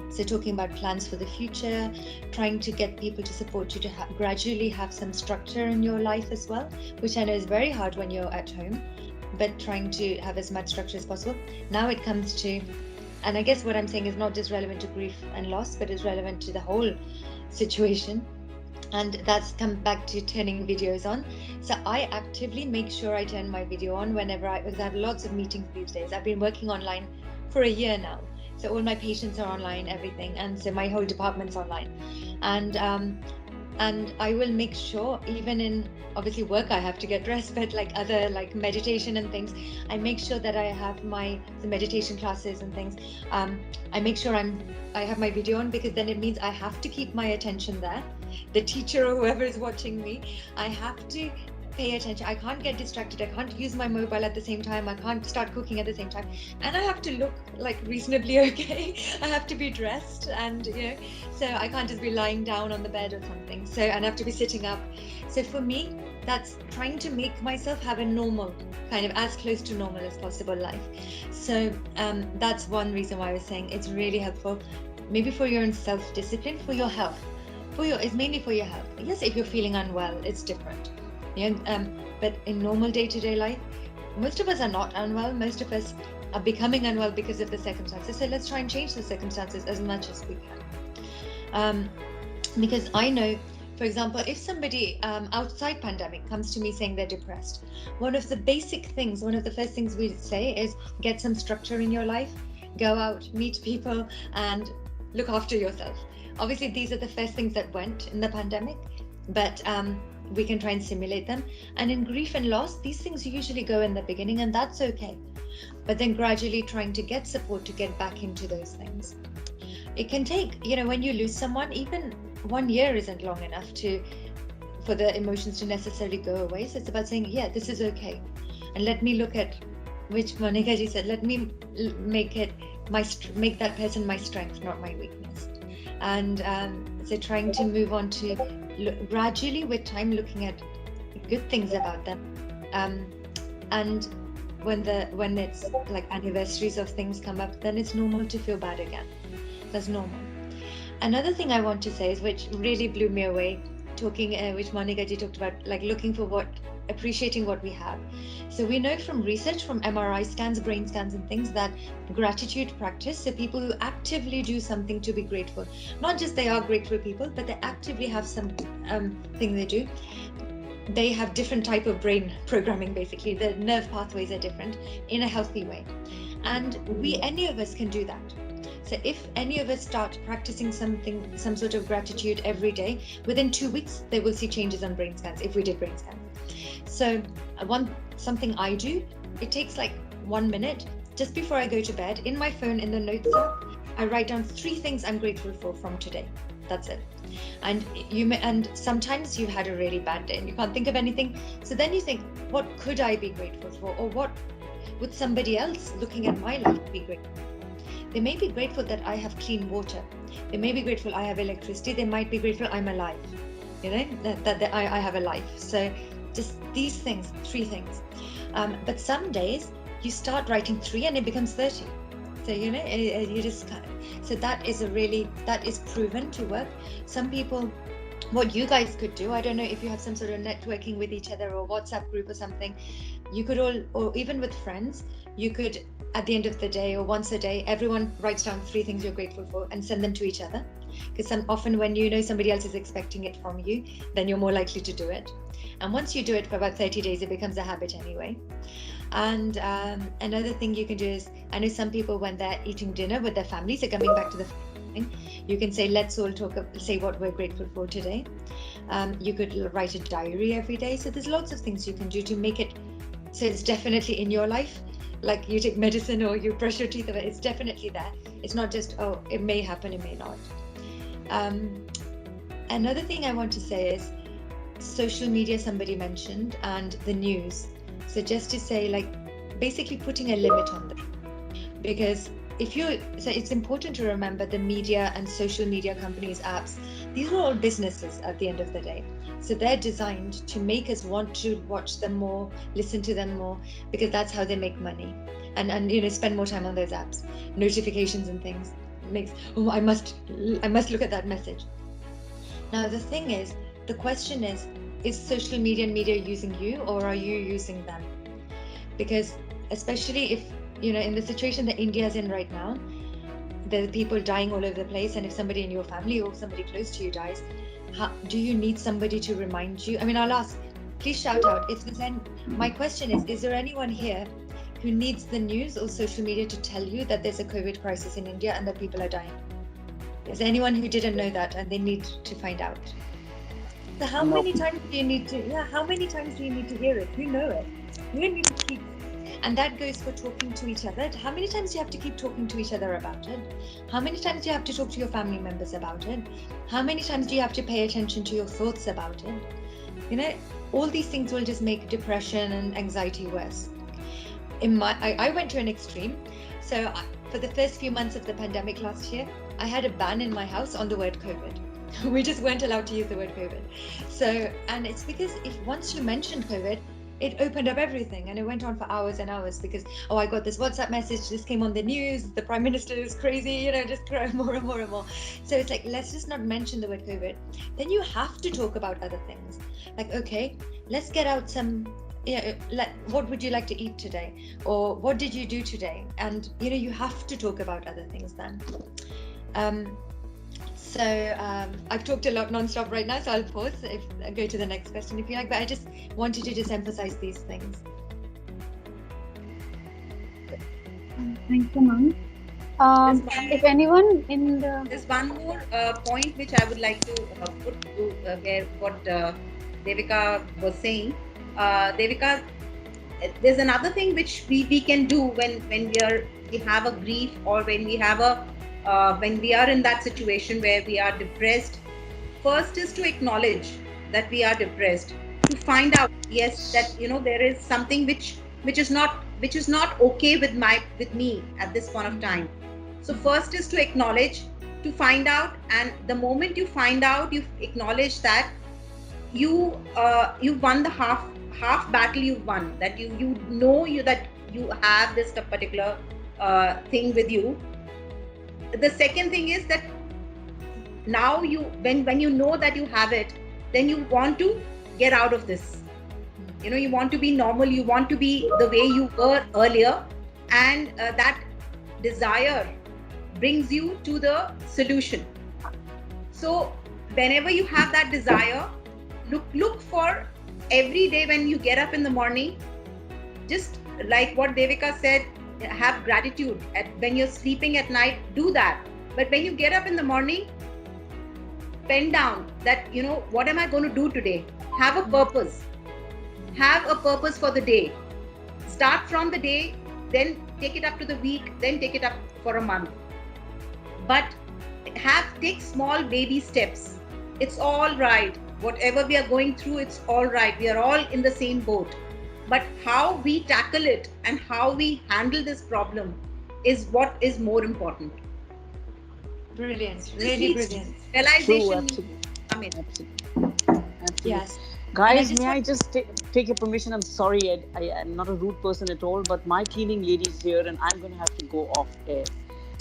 so talking about plans for the future, trying to get people to support you to gradually have some structure in your life as well, which I know is very hard when you're at home, but trying to have as much structure as possible. Now it comes to, and I guess what I'm saying is not just relevant to grief and loss, but is relevant to the whole situation. And that's come back to turning videos on. So I actively make sure I turn my video on whenever because I have lots of meetings these days. I've been working online for a year now. So all my patients are online, everything, and so my whole department's online. And I will make sure, even in obviously work I have to get dressed, but like other like meditation and things, I make sure that I have the meditation classes and things. I make sure I have my video on, because then it means I have to keep my attention there. The teacher or whoever is watching me, I have to pay attention. I can't get distracted. I can't use my mobile at the same time. I can't start cooking at the same time. And I have to look like reasonably okay. I have to be dressed, and so I can't just be lying down on the bed or something. So, and I have to be sitting up. So for me, that's trying to make myself have a normal, kind of as close to normal as possible life. So that's one reason why I was saying it's really helpful, maybe for your own self-discipline, for your health. It's mainly for your health. Yes, if you're feeling unwell, it's different. But in normal day-to-day life, most of us are not unwell. Most of us are becoming unwell because of the circumstances. So let's try and change the circumstances as much as we can. Because I know, for example, if somebody outside pandemic comes to me saying they're depressed, one of the first things we say is get some structure in your life, go out, meet people, and look after yourself. Obviously, these are the first things that went in the pandemic, but we can try and simulate them. And in grief and loss, these things usually go in the beginning, and that's okay. But then gradually trying to get support to get back into those things. It can take, when you lose someone, even 1 year isn't long enough for the emotions to necessarily go away. So it's about saying, yeah, this is okay. And let me look at, which Monica ji said, let me make that person my strength, not my weakness. And so trying to move on to gradually with time looking at good things about them, and when it's like anniversaries of things come up, then it's normal to feel bad again. That's normal. Another thing I want to say is, which really blew me away, which Monica ji talked about, like looking for appreciating what we have. So we know from research, from MRI scans, brain scans and things, that gratitude practice, so people who actively do something to be grateful, not just they are grateful people, but they actively have some thing they do, they have different type of brain programming. Basically, the nerve pathways are different in a healthy way, and any of us can do that. So if any of us start practicing some sort of gratitude every day, within 2 weeks they will see changes on brain scans, if we did brain scans. So something I do, it takes like 1 minute just before I go to bed. In my phone, in the notes app, I write down 3 things I'm grateful for from today. That's it. And sometimes you've had a really bad day and you can't think of anything. So then you think, what could I be grateful for? Or what would somebody else looking at my life be grateful for? They may be grateful that I have clean water. They may be grateful I have electricity. They might be grateful I'm alive. That I have a life. So just these things, 3 things. But some days you start writing 3 and it becomes 30. So you just so that is proven to work. Some people, what you guys could do, I don't know if you have some sort of networking with each other or WhatsApp group or something, you could or even with friends, you could at the end of the day or once a day, everyone writes down 3 things you're grateful for and send them to each other. Because often when somebody else is expecting it from you, then you're more likely to do it. And once you do it for about 30 days, it becomes a habit anyway. And another thing you can do is, I know some people when they're eating dinner with their families, they're coming back to the thing, you can say, let's all say what we're grateful for today. You could write a diary every day. So there's lots of things you can do to make it so it's definitely in your life. Like you take medicine or you brush your teeth, it's definitely there. It's not just, it may happen, it may not. Another thing I want to say is social media, somebody mentioned, and the news. So just to say, like, basically putting a limit on them. Because it's important to remember the media and social media companies, apps, these are all businesses at the end of the day. So they're designed to make us want to watch them more, listen to them more, because that's how they make money. And spend more time on those apps, notifications and things. Makes, I must look at that message. Now the thing is, the question is social media and media using you, or are you using them? Because especially if, in the situation that India is in right now, there are people dying all over the place, and if somebody in your family or somebody close to you dies, do you need somebody to remind you? I mean, I'll ask, please shout out if there's any. My question is there anyone here who needs the news or social media to tell you that there's a COVID crisis in India and that people are dying? Is there anyone who didn't know that and they need to find out? So how many times do you need to? Yeah, how many times do you need to hear it? You know it. You don't need to keep. And that goes for talking to each other. How many times do you have to keep talking to each other about it? How many times do you have to talk to your family members about it? How many times do you have to pay attention to your thoughts about it? You know, all these things will just make depression and anxiety worse. I went to an extreme. So for the first few months of the pandemic last year, I had a ban in my house on the word COVID. We just weren't allowed to use the word COVID. So, and it's because if once you mentioned COVID, it opened up everything, and it went on for hours and hours because, oh, I got this WhatsApp message, this came on the news, the Prime Minister is crazy, you know, just more and more and more. So it's like, let's just not mention the word COVID. Then you have to talk about other things. Like, okay, let's get out some, what would you like to eat today? Or what did you do today? And, you know, you have to talk about other things then. So I've talked a lot non-stop right now, so I'll pause if I go to the next question if you like, but I just wanted to just emphasize these things. Thank you, ma'am. If anyone in the... There's one more point which I would like to put to where what Devika was saying. Devika, there's another thing which we can do when we have a grief, or when we have a when we are in that situation where we are depressed. First is to acknowledge that we are depressed, to find out, yes, that, you know, there is something which is not okay with me at this point of time. So first is to acknowledge, to find out, and the moment you find out, you acknowledge that you won the half battle. You've won, that you know that you have this particular thing with you. The second thing is that now when you know that you have it, then you want to get out of this. You know, you want to be normal, you want to be the way you were earlier, and that desire brings you to the solution. So whenever you have that desire, look for every day when you get up in the morning, just like what Devika said, have gratitude. When you're sleeping at night, do that. But when you get up in the morning, pen down that, you know, what am I going to do today? Have a purpose. Have a purpose for the day. Start from the day, then take it up to the week, then take it up for a month. But take small baby steps. It's all right. Whatever we are going through, it's all right. We are all in the same boat. But how we tackle it and how we handle this problem is what is more important. Brilliant, really brilliant. Realization. True, absolutely. Yes. Guys, may I just take your permission? I'm sorry, I'm not a rude person at all, but my cleaning lady is here and I'm going to have to go off air.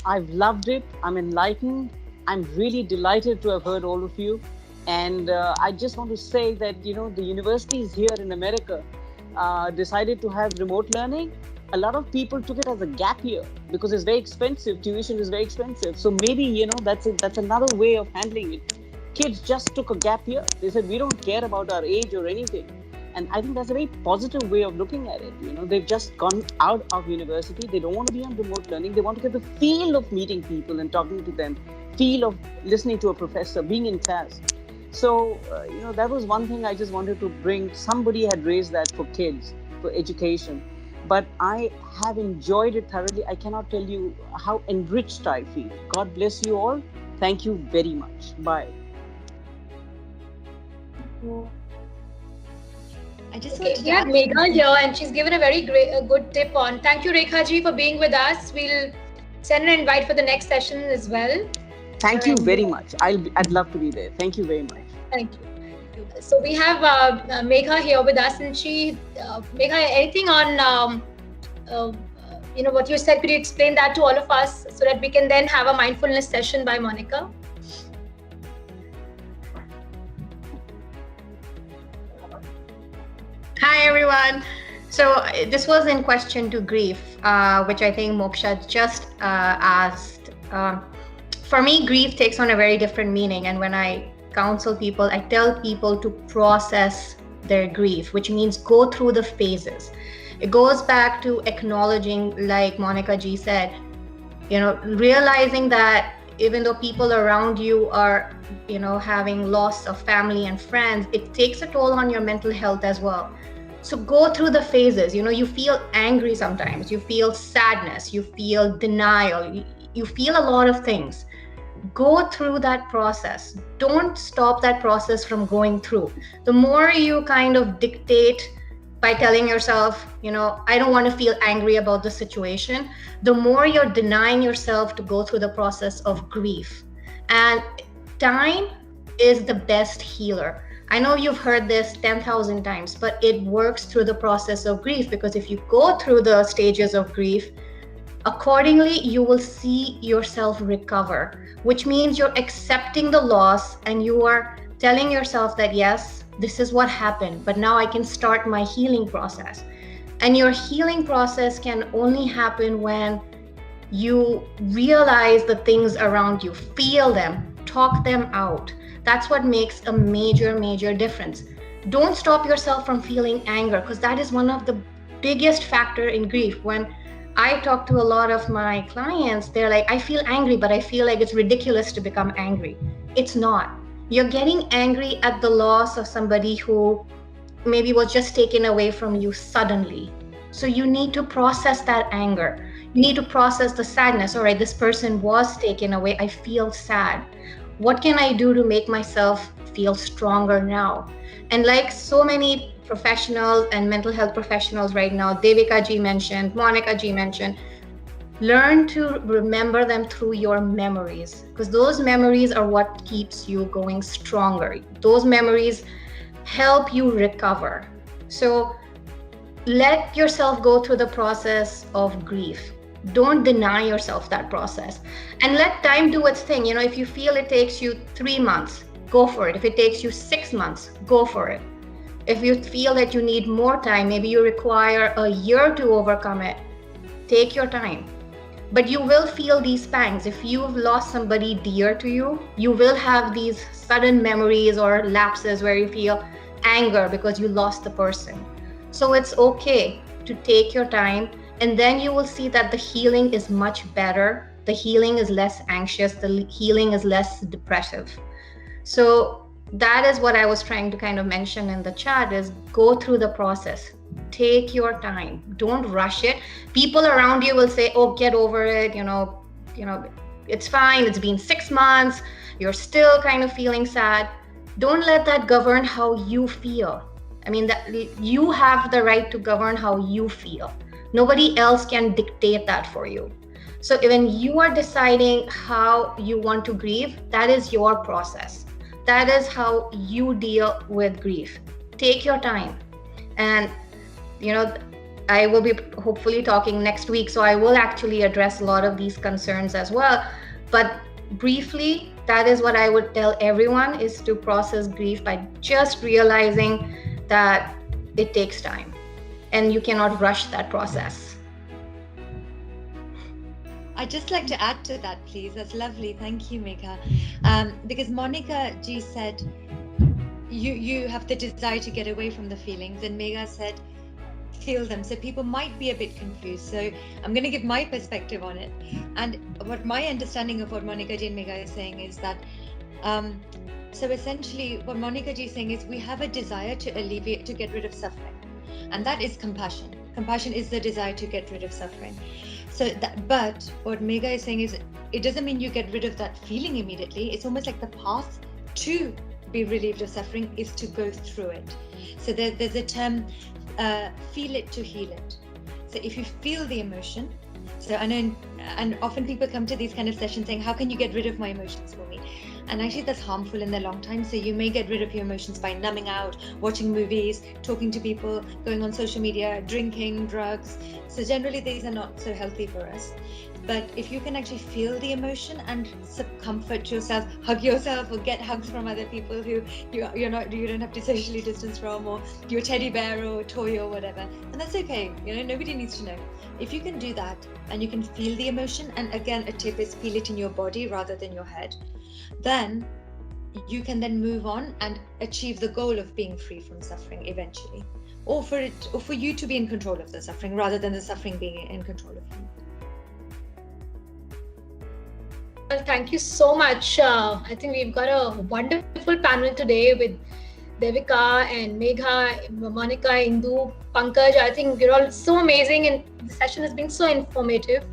I've loved it. I'm enlightened. I'm really delighted to have heard all of you. And I just want to say that, you know, the universities here in America decided to have remote learning. A lot of people took it as a gap year because it's very expensive. Tuition is very expensive. So maybe, you know, that's another way of handling it. Kids just took a gap year. They said, we don't care about our age or anything. And I think that's a very positive way of looking at it. You know, they've just gone out of university. They don't want to be on remote learning. They want to get the feel of meeting people and talking to them, feel of listening to a professor, being in class. So, you know, that was one thing I just wanted to bring. Somebody had raised that for kids, for education. But I have enjoyed it thoroughly. I cannot tell you how enriched I feel. God bless you all. Thank you very much. Bye. I just We have Megha here, and she's given a very good tip on. Thank you, Rekha ji, for being with us. We'll send an invite for the next session as well. Thank you very much. I'd love to be there. Thank you very much. Thank you. So we have Megha here with us, and she, Megha, anything on, you know, what you said? Could you explain that to all of us so that we can then have a mindfulness session by Monica? Hi everyone. So this was in question to grief, which I think Moksha just asked. For me, grief takes on a very different meaning, and when I counsel people, I tell people to process their grief, which means go through the phases. It goes back to acknowledging, like Monica G said, realizing that even though people around you are, having loss of family and friends, it takes a toll on your mental health as well. So go through the phases. You feel angry sometimes, you feel sadness, you feel denial, you feel a lot of things. Go through that process. Don't stop that process from going through. The more you kind of dictate by telling yourself, I don't want to feel angry about the situation, the more you're denying yourself to go through the process of grief. And time is the best healer. I know you've heard this 10,000 times, but it works through the process of grief, because if you go through the stages of grief, accordingly, you will see yourself recover, which means you're accepting the loss and you are telling yourself that, yes, this is what happened, but now I can start my healing process. And your healing process can only happen when you realize the things around you, feel them, talk them out. That's what makes a major, major difference. Don't stop yourself from feeling anger, because that is one of the biggest factor in grief. When I talk to a lot of my clients, they're like, I feel angry, but I feel like it's ridiculous to become angry. It's not. You're getting angry at the loss of somebody who maybe was just taken away from you suddenly. So you need to process that anger. You need to process the sadness. All right, this person was taken away. I feel sad. What can I do to make myself feel stronger now? And like so many professionals and mental health professionals right now, Devika Ji mentioned, Monica Ji mentioned, learn to remember them through your memories, because those memories are what keeps you going stronger. Those memories help you recover. So let yourself go through the process of grief. Don't deny yourself that process, and let time do its thing. If you feel it takes you 3 months, go for it. If it takes you 6 months, go for it. If you feel that you need more time, maybe you require a year to overcome it, take your time. But you will feel these pangs. If you've lost somebody dear to you, you will have these sudden memories or lapses where you feel anger because you lost the person. So it's okay to take your time, and then you will see that the healing is much better. The healing is less anxious. The healing is less depressive. So that is what I was trying to kind of mention in the chat, is go through the process. Take your time. Don't rush it. People around you will say, oh, get over it. It's fine. It's been 6 months. You're still kind of feeling sad. Don't let that govern how you feel. I mean, that you have the right to govern how you feel. Nobody else can dictate that for you. So when you are deciding how you want to grieve, that is your process. That is how you deal with grief. Take your time. And I will be hopefully talking next week, so I will actually address a lot of these concerns as well. But briefly, that is what I would tell everyone, is to process grief by just realizing that it takes time and you cannot rush that process. I'd just like to add to that, please. That's lovely. Thank you, Megha. Because Monica G said, you have the desire to get away from the feelings, and Megha said, feel them. So people might be a bit confused. So I'm going to give my perspective on it. And what my understanding of what Monica Ji and Megha is saying is that, so essentially what Monica Ji is saying is we have a desire to alleviate, to get rid of suffering. And that is compassion. Compassion is the desire to get rid of suffering. So but what Megha is saying is, it doesn't mean you get rid of that feeling immediately. It's almost like the path to be relieved of suffering is to go through it. So there's a term, feel it to heal it. So if you feel the emotion, so I know, and often people come to these kind of sessions saying, how can you get rid of my emotions for me? And actually that's harmful in the long time. So you may get rid of your emotions by numbing out, watching movies, talking to people, going on social media, drinking, drugs. So generally these are not so healthy for us. But if you can actually feel the emotion and comfort yourself, hug yourself, or get hugs from other people who you don't have to socially distance from, or your teddy bear or toy or whatever, and that's okay. Nobody needs to know. If you can do that and you can feel the emotion, and again, a tip is feel it in your body rather than your head, then you can then move on and achieve the goal of being free from suffering eventually. or for you to be in control of the suffering rather than the suffering being in control of you. Well, thank you so much. I think we've got a wonderful panel today with Devika and Megha, Monica, Indu, Pankaj. I think you're all so amazing and the session has been so informative.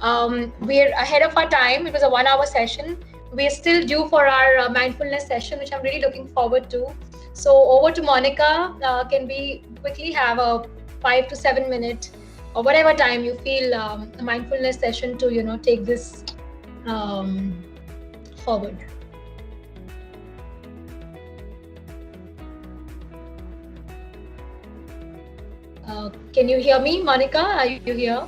We're ahead of our time. It was a 1-hour session. We're still due for our mindfulness session, which I'm really looking forward to. So over to Monica. Can we quickly have a 5 to 7 minute or whatever time you feel a mindfulness session to take this forward? Can you hear me, Monica? Are you here?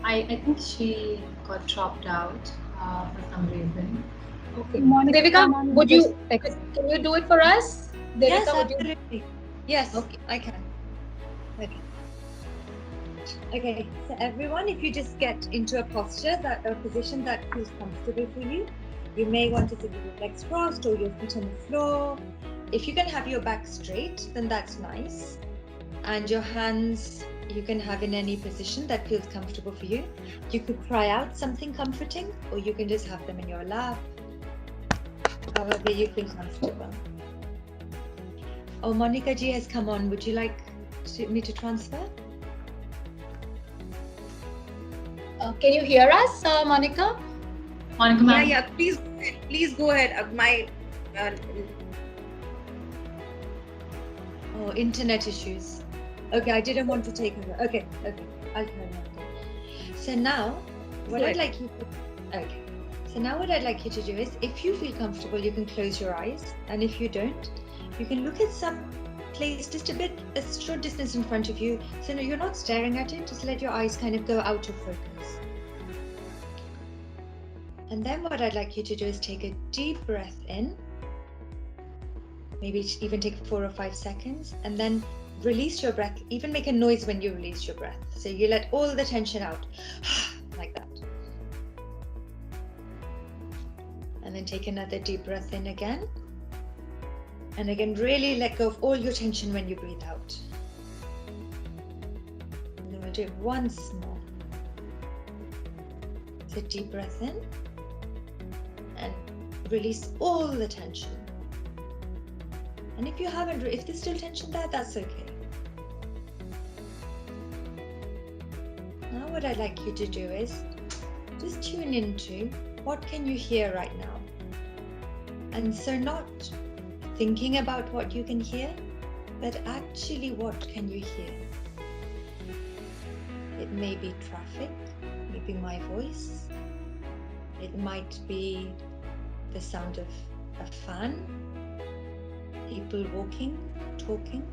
I think she got dropped out for some reason. Okay. Monica, Devika, can you do it for us? Devika, Yes, absolutely. Yes, Okay. I can. Okay, so everyone, if you just get into a position that feels comfortable for you, you may want to sit with your legs crossed or your feet on the floor. If you can have your back straight, then that's nice. And your hands, you can have in any position that feels comfortable for you. You could cry out something comforting, or you can just have them in your lap, however you feel comfortable. Oh, Monica Ji has come on. Would you like me to transfer? Can you hear us, Monica? Monica, ma'am. Yeah, please go ahead. Oh, internet issues. Okay, I didn't want to take over. Okay, I'll turn that down. So now, what I'd like you to do is, if you feel comfortable, you can close your eyes, and if you don't, you can look at some place just a short distance in front of you. So no, you're not staring at it. Just let your eyes kind of go out of focus. And then what I'd like you to do is take a deep breath in. Maybe even take 4 or 5 seconds, and then release your breath. Even make a noise when you release your breath. So you let all the tension out, like that. And then take another deep breath in again. And again, really let go of all your tension when you breathe out. And then we'll do it once more. So deep breath in and release all the tension. And if there's still tension there, that's okay. Now what I'd like you to do is just tune into what can you hear right now. And so not thinking about what you can hear, but actually what can you hear? It may be traffic, maybe my voice. It might be the sound of a fan, people walking, talking.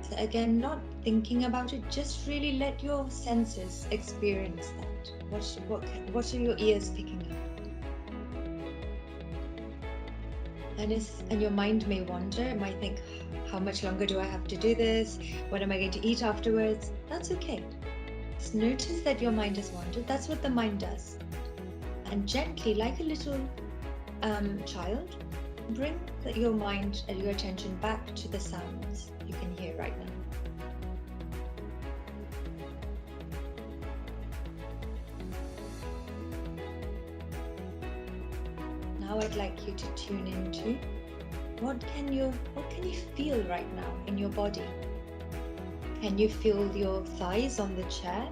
So again, not thinking about it, just really let your senses experience that. What are your ears picking up? And your mind may wander. It might think, how much longer do I have to do this? What am I going to eat afterwards? That's okay. Just notice that your mind has wandered. That's what the mind does. And gently, like a little child, bring your mind and your attention back to the sounds you can hear right now. Now I'd like you to tune into what can you feel right now in your body? Can you feel your thighs on the chair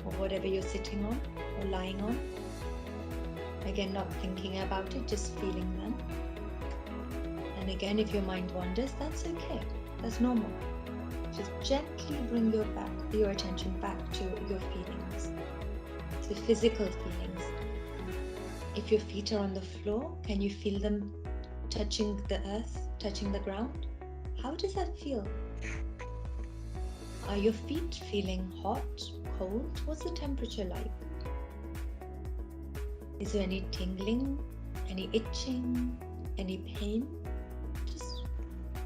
or whatever you're sitting on or lying on? Again, not thinking about it, just feeling them. And again, if your mind wanders, that's okay. That's normal. Just gently bring your attention back to your feelings, to physical feelings. If your feet are on the floor, can you feel them touching the earth, touching the ground? How does that feel? Are your feet feeling hot, cold? What's the temperature like? Is there any tingling, any itching, any pain? Just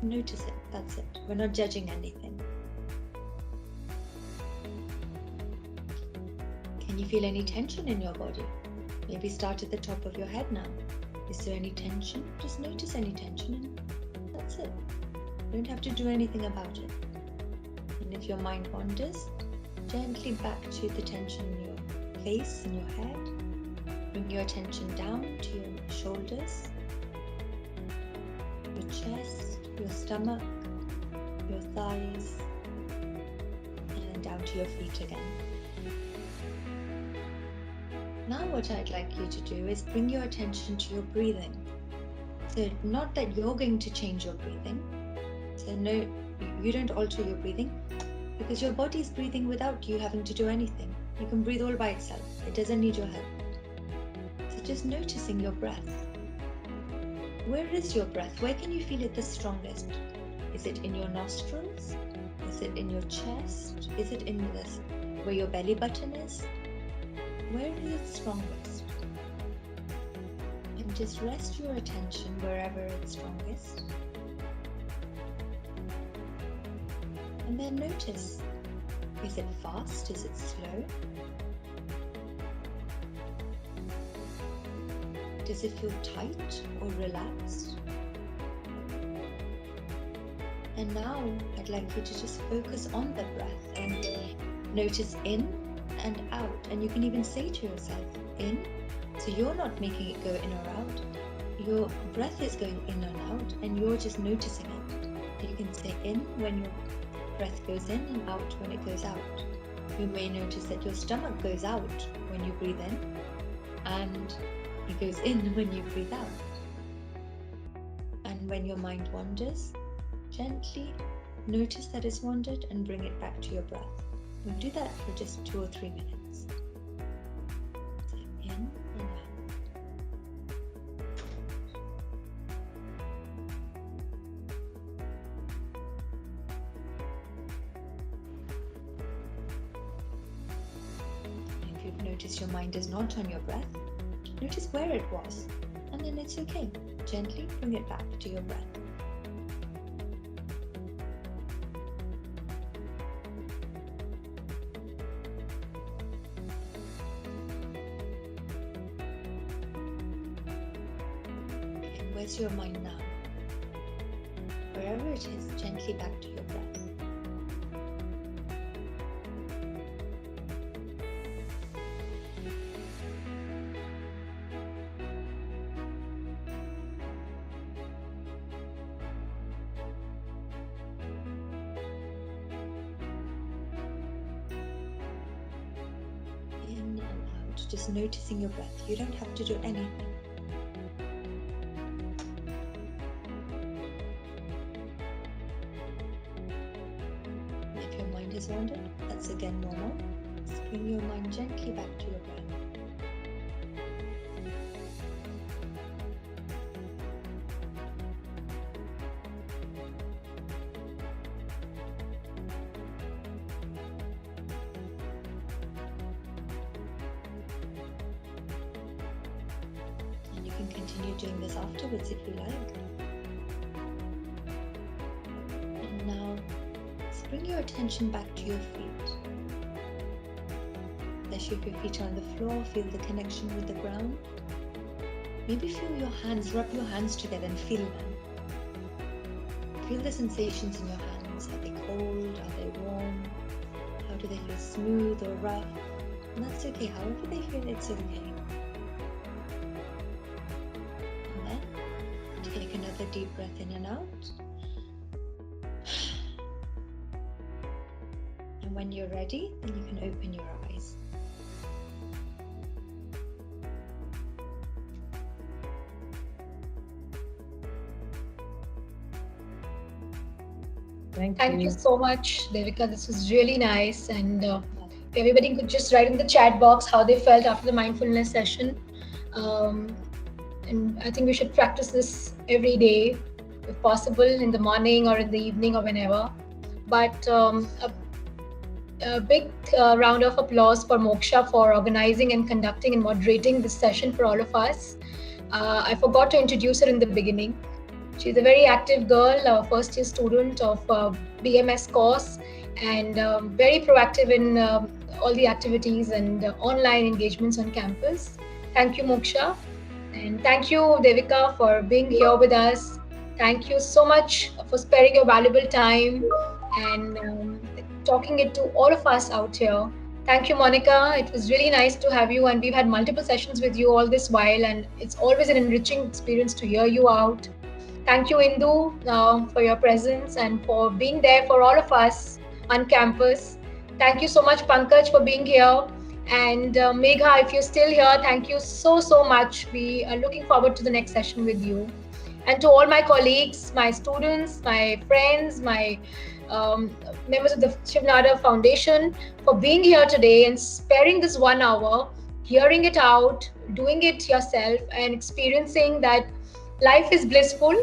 notice it, that's it. We're not judging anything. Can you feel any tension in your body? Maybe start at the top of your head now. Is there any tension? Just notice any tension and that's That's it. You don't have to do anything about it. And if your mind wanders, gently back to the tension in your face and your head. Bring your attention down to your shoulders, your chest, your stomach, your thighs, and down to your feet again. Now what I'd like you to do is bring your attention to your breathing. So not that you're going to change your breathing. So no, you don't alter your breathing because your body is breathing without you having to do anything. You can breathe all by itself. It doesn't need your help. So just noticing your breath. Where is your breath? Where can you feel it the strongest? Is it in your nostrils? Is it in your chest? Is it in this where your belly button is? Where is it strongest? And just rest your attention wherever it's strongest. And then notice, is it fast? Is it slow? Does it feel tight or relaxed? And now I'd like you to just focus on the breath and notice in and out. And you can even say to yourself, in. So you're not making it go in or out. Your breath is going in and out and you're just noticing it. You can say in when your breath goes in and out when it goes out. You may notice that your stomach goes out when you breathe in and it goes in when you breathe out. And when your mind wanders, gently notice that it's wandered and bring it back to your breath. We'll do that for just 2 or 3 minutes. So in and out. And if you've noticed your mind is not on your breath, notice where it was, and then it's okay. Gently bring it back to your breath. And where's your mind now? Wherever it is, gently back to your breath. Just noticing your breath. You don't have to do anything. If your mind is wandered, that's again normal. Just bring your mind gently back to your breath. Continue doing this afterwards if you like. And now, just bring your attention back to your feet. Especially if your feet are on the floor, feel the connection with the ground. Maybe feel your hands, rub your hands together and feel them. Feel the sensations in your hands. Are they cold? Are they warm? How do they feel, smooth or rough? And that's okay. However they feel, it's okay. Take another deep breath in and out. And when you're ready, then you can open your eyes. Thank you so much, Devika. This was really nice. And everybody could just write in the chat box how they felt after the mindfulness session. And I think we should practice this every day, if possible, in the morning or in the evening or whenever. But a big round of applause for Moksha for organizing and conducting and moderating this session for all of us. I forgot to introduce her in the beginning. She's a very active girl, a first-year student of BMS course, and very proactive in all the activities and online engagements on campus. Thank you, Moksha. And thank you, Devika, for being here with us Thank you so much for sparing your valuable time and talking it to all of us out here. Thank you, Monica. It was really nice to have you, and we've had multiple sessions with you all this while, and it's always an enriching experience to hear you out. Thank you, Indu, for your presence and for being there for all of us on campus. Thank you so much, Pankaj, for being here. And Megha, if you're still here, thank you so much. We are looking forward to the next session with you. And to all my colleagues, my students, my friends, my members of the Shiv Nadar Foundation for being here today and sparing this 1 hour, hearing it out, doing it yourself and experiencing that life is blissful.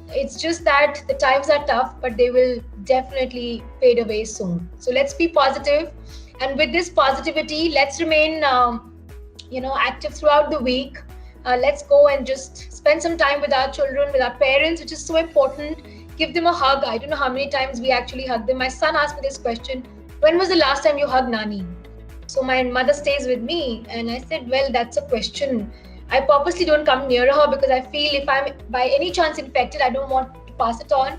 It's just that the times are tough, but they will definitely fade away soon. So let's be positive. And with this positivity, let's remain active throughout the week. Let's go and just spend some time with our children, with our parents, which is so important. Give them a hug. I don't know how many times we actually hug them. My son asked me this question, when was the last time you hugged Nani? So my mother stays with me. And I said, well, that's a question. I purposely don't come near her because I feel if I'm by any chance infected, I don't want to pass it on.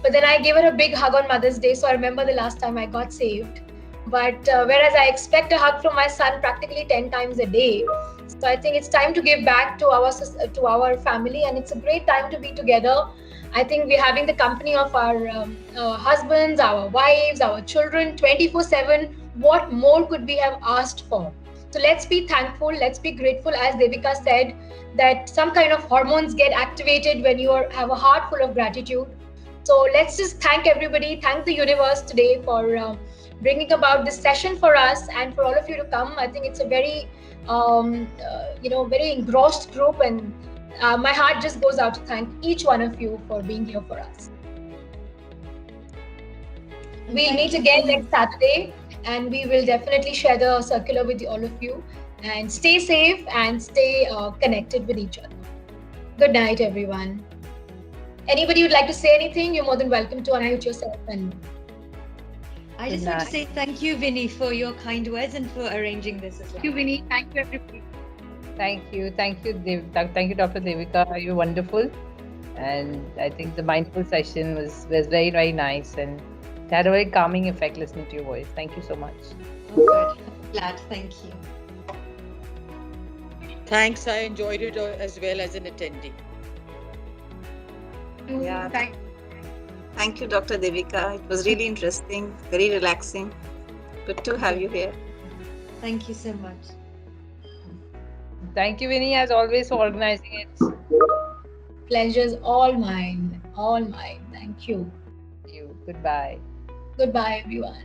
But then I gave her a big hug on Mother's Day. So I remember the last time I got saved. But whereas I expect a hug from my son practically 10 times a day. So I think it's time to give back to our family, and it's a great time to be together. I think we're having the company of our husbands, our wives, our children 24/7. What more could we have asked for? So let's be thankful, let's be grateful, as Devika said, that some kind of hormones get activated when you have a heart full of gratitude. So let's just thank everybody, thank the universe today for bringing about this session for us and for all of you to come. I think it's a very, very engrossed group, and my heart just goes out to thank each one of you for being here for us. We'll meet again next Saturday, and we will definitely share the circular with all of you. And stay safe and stay connected with each other. Good night, everyone. Anybody would like to say anything, you're more than welcome to unmute yourself. And I just want to say thank you, Vinny, for your kind words and for arranging this as well. Thank you, Vinny. Thank you, everybody. Thank you, thank you, Dr. Devika. You're wonderful, and I think the mindful session was very, very nice, and it had a very calming effect listening to your voice. Thank you so much. Oh, good. I'm glad. Thank you. Thanks. I enjoyed it as well as an attendee. Yeah. Thank you, Dr. Devika. It was really interesting, very relaxing. Good to have you here. Thank you so much. Thank you, Vinny, as always, for organizing it. Pleasure's all mine. All mine. Thank you. Thank you. Goodbye. Goodbye, everyone.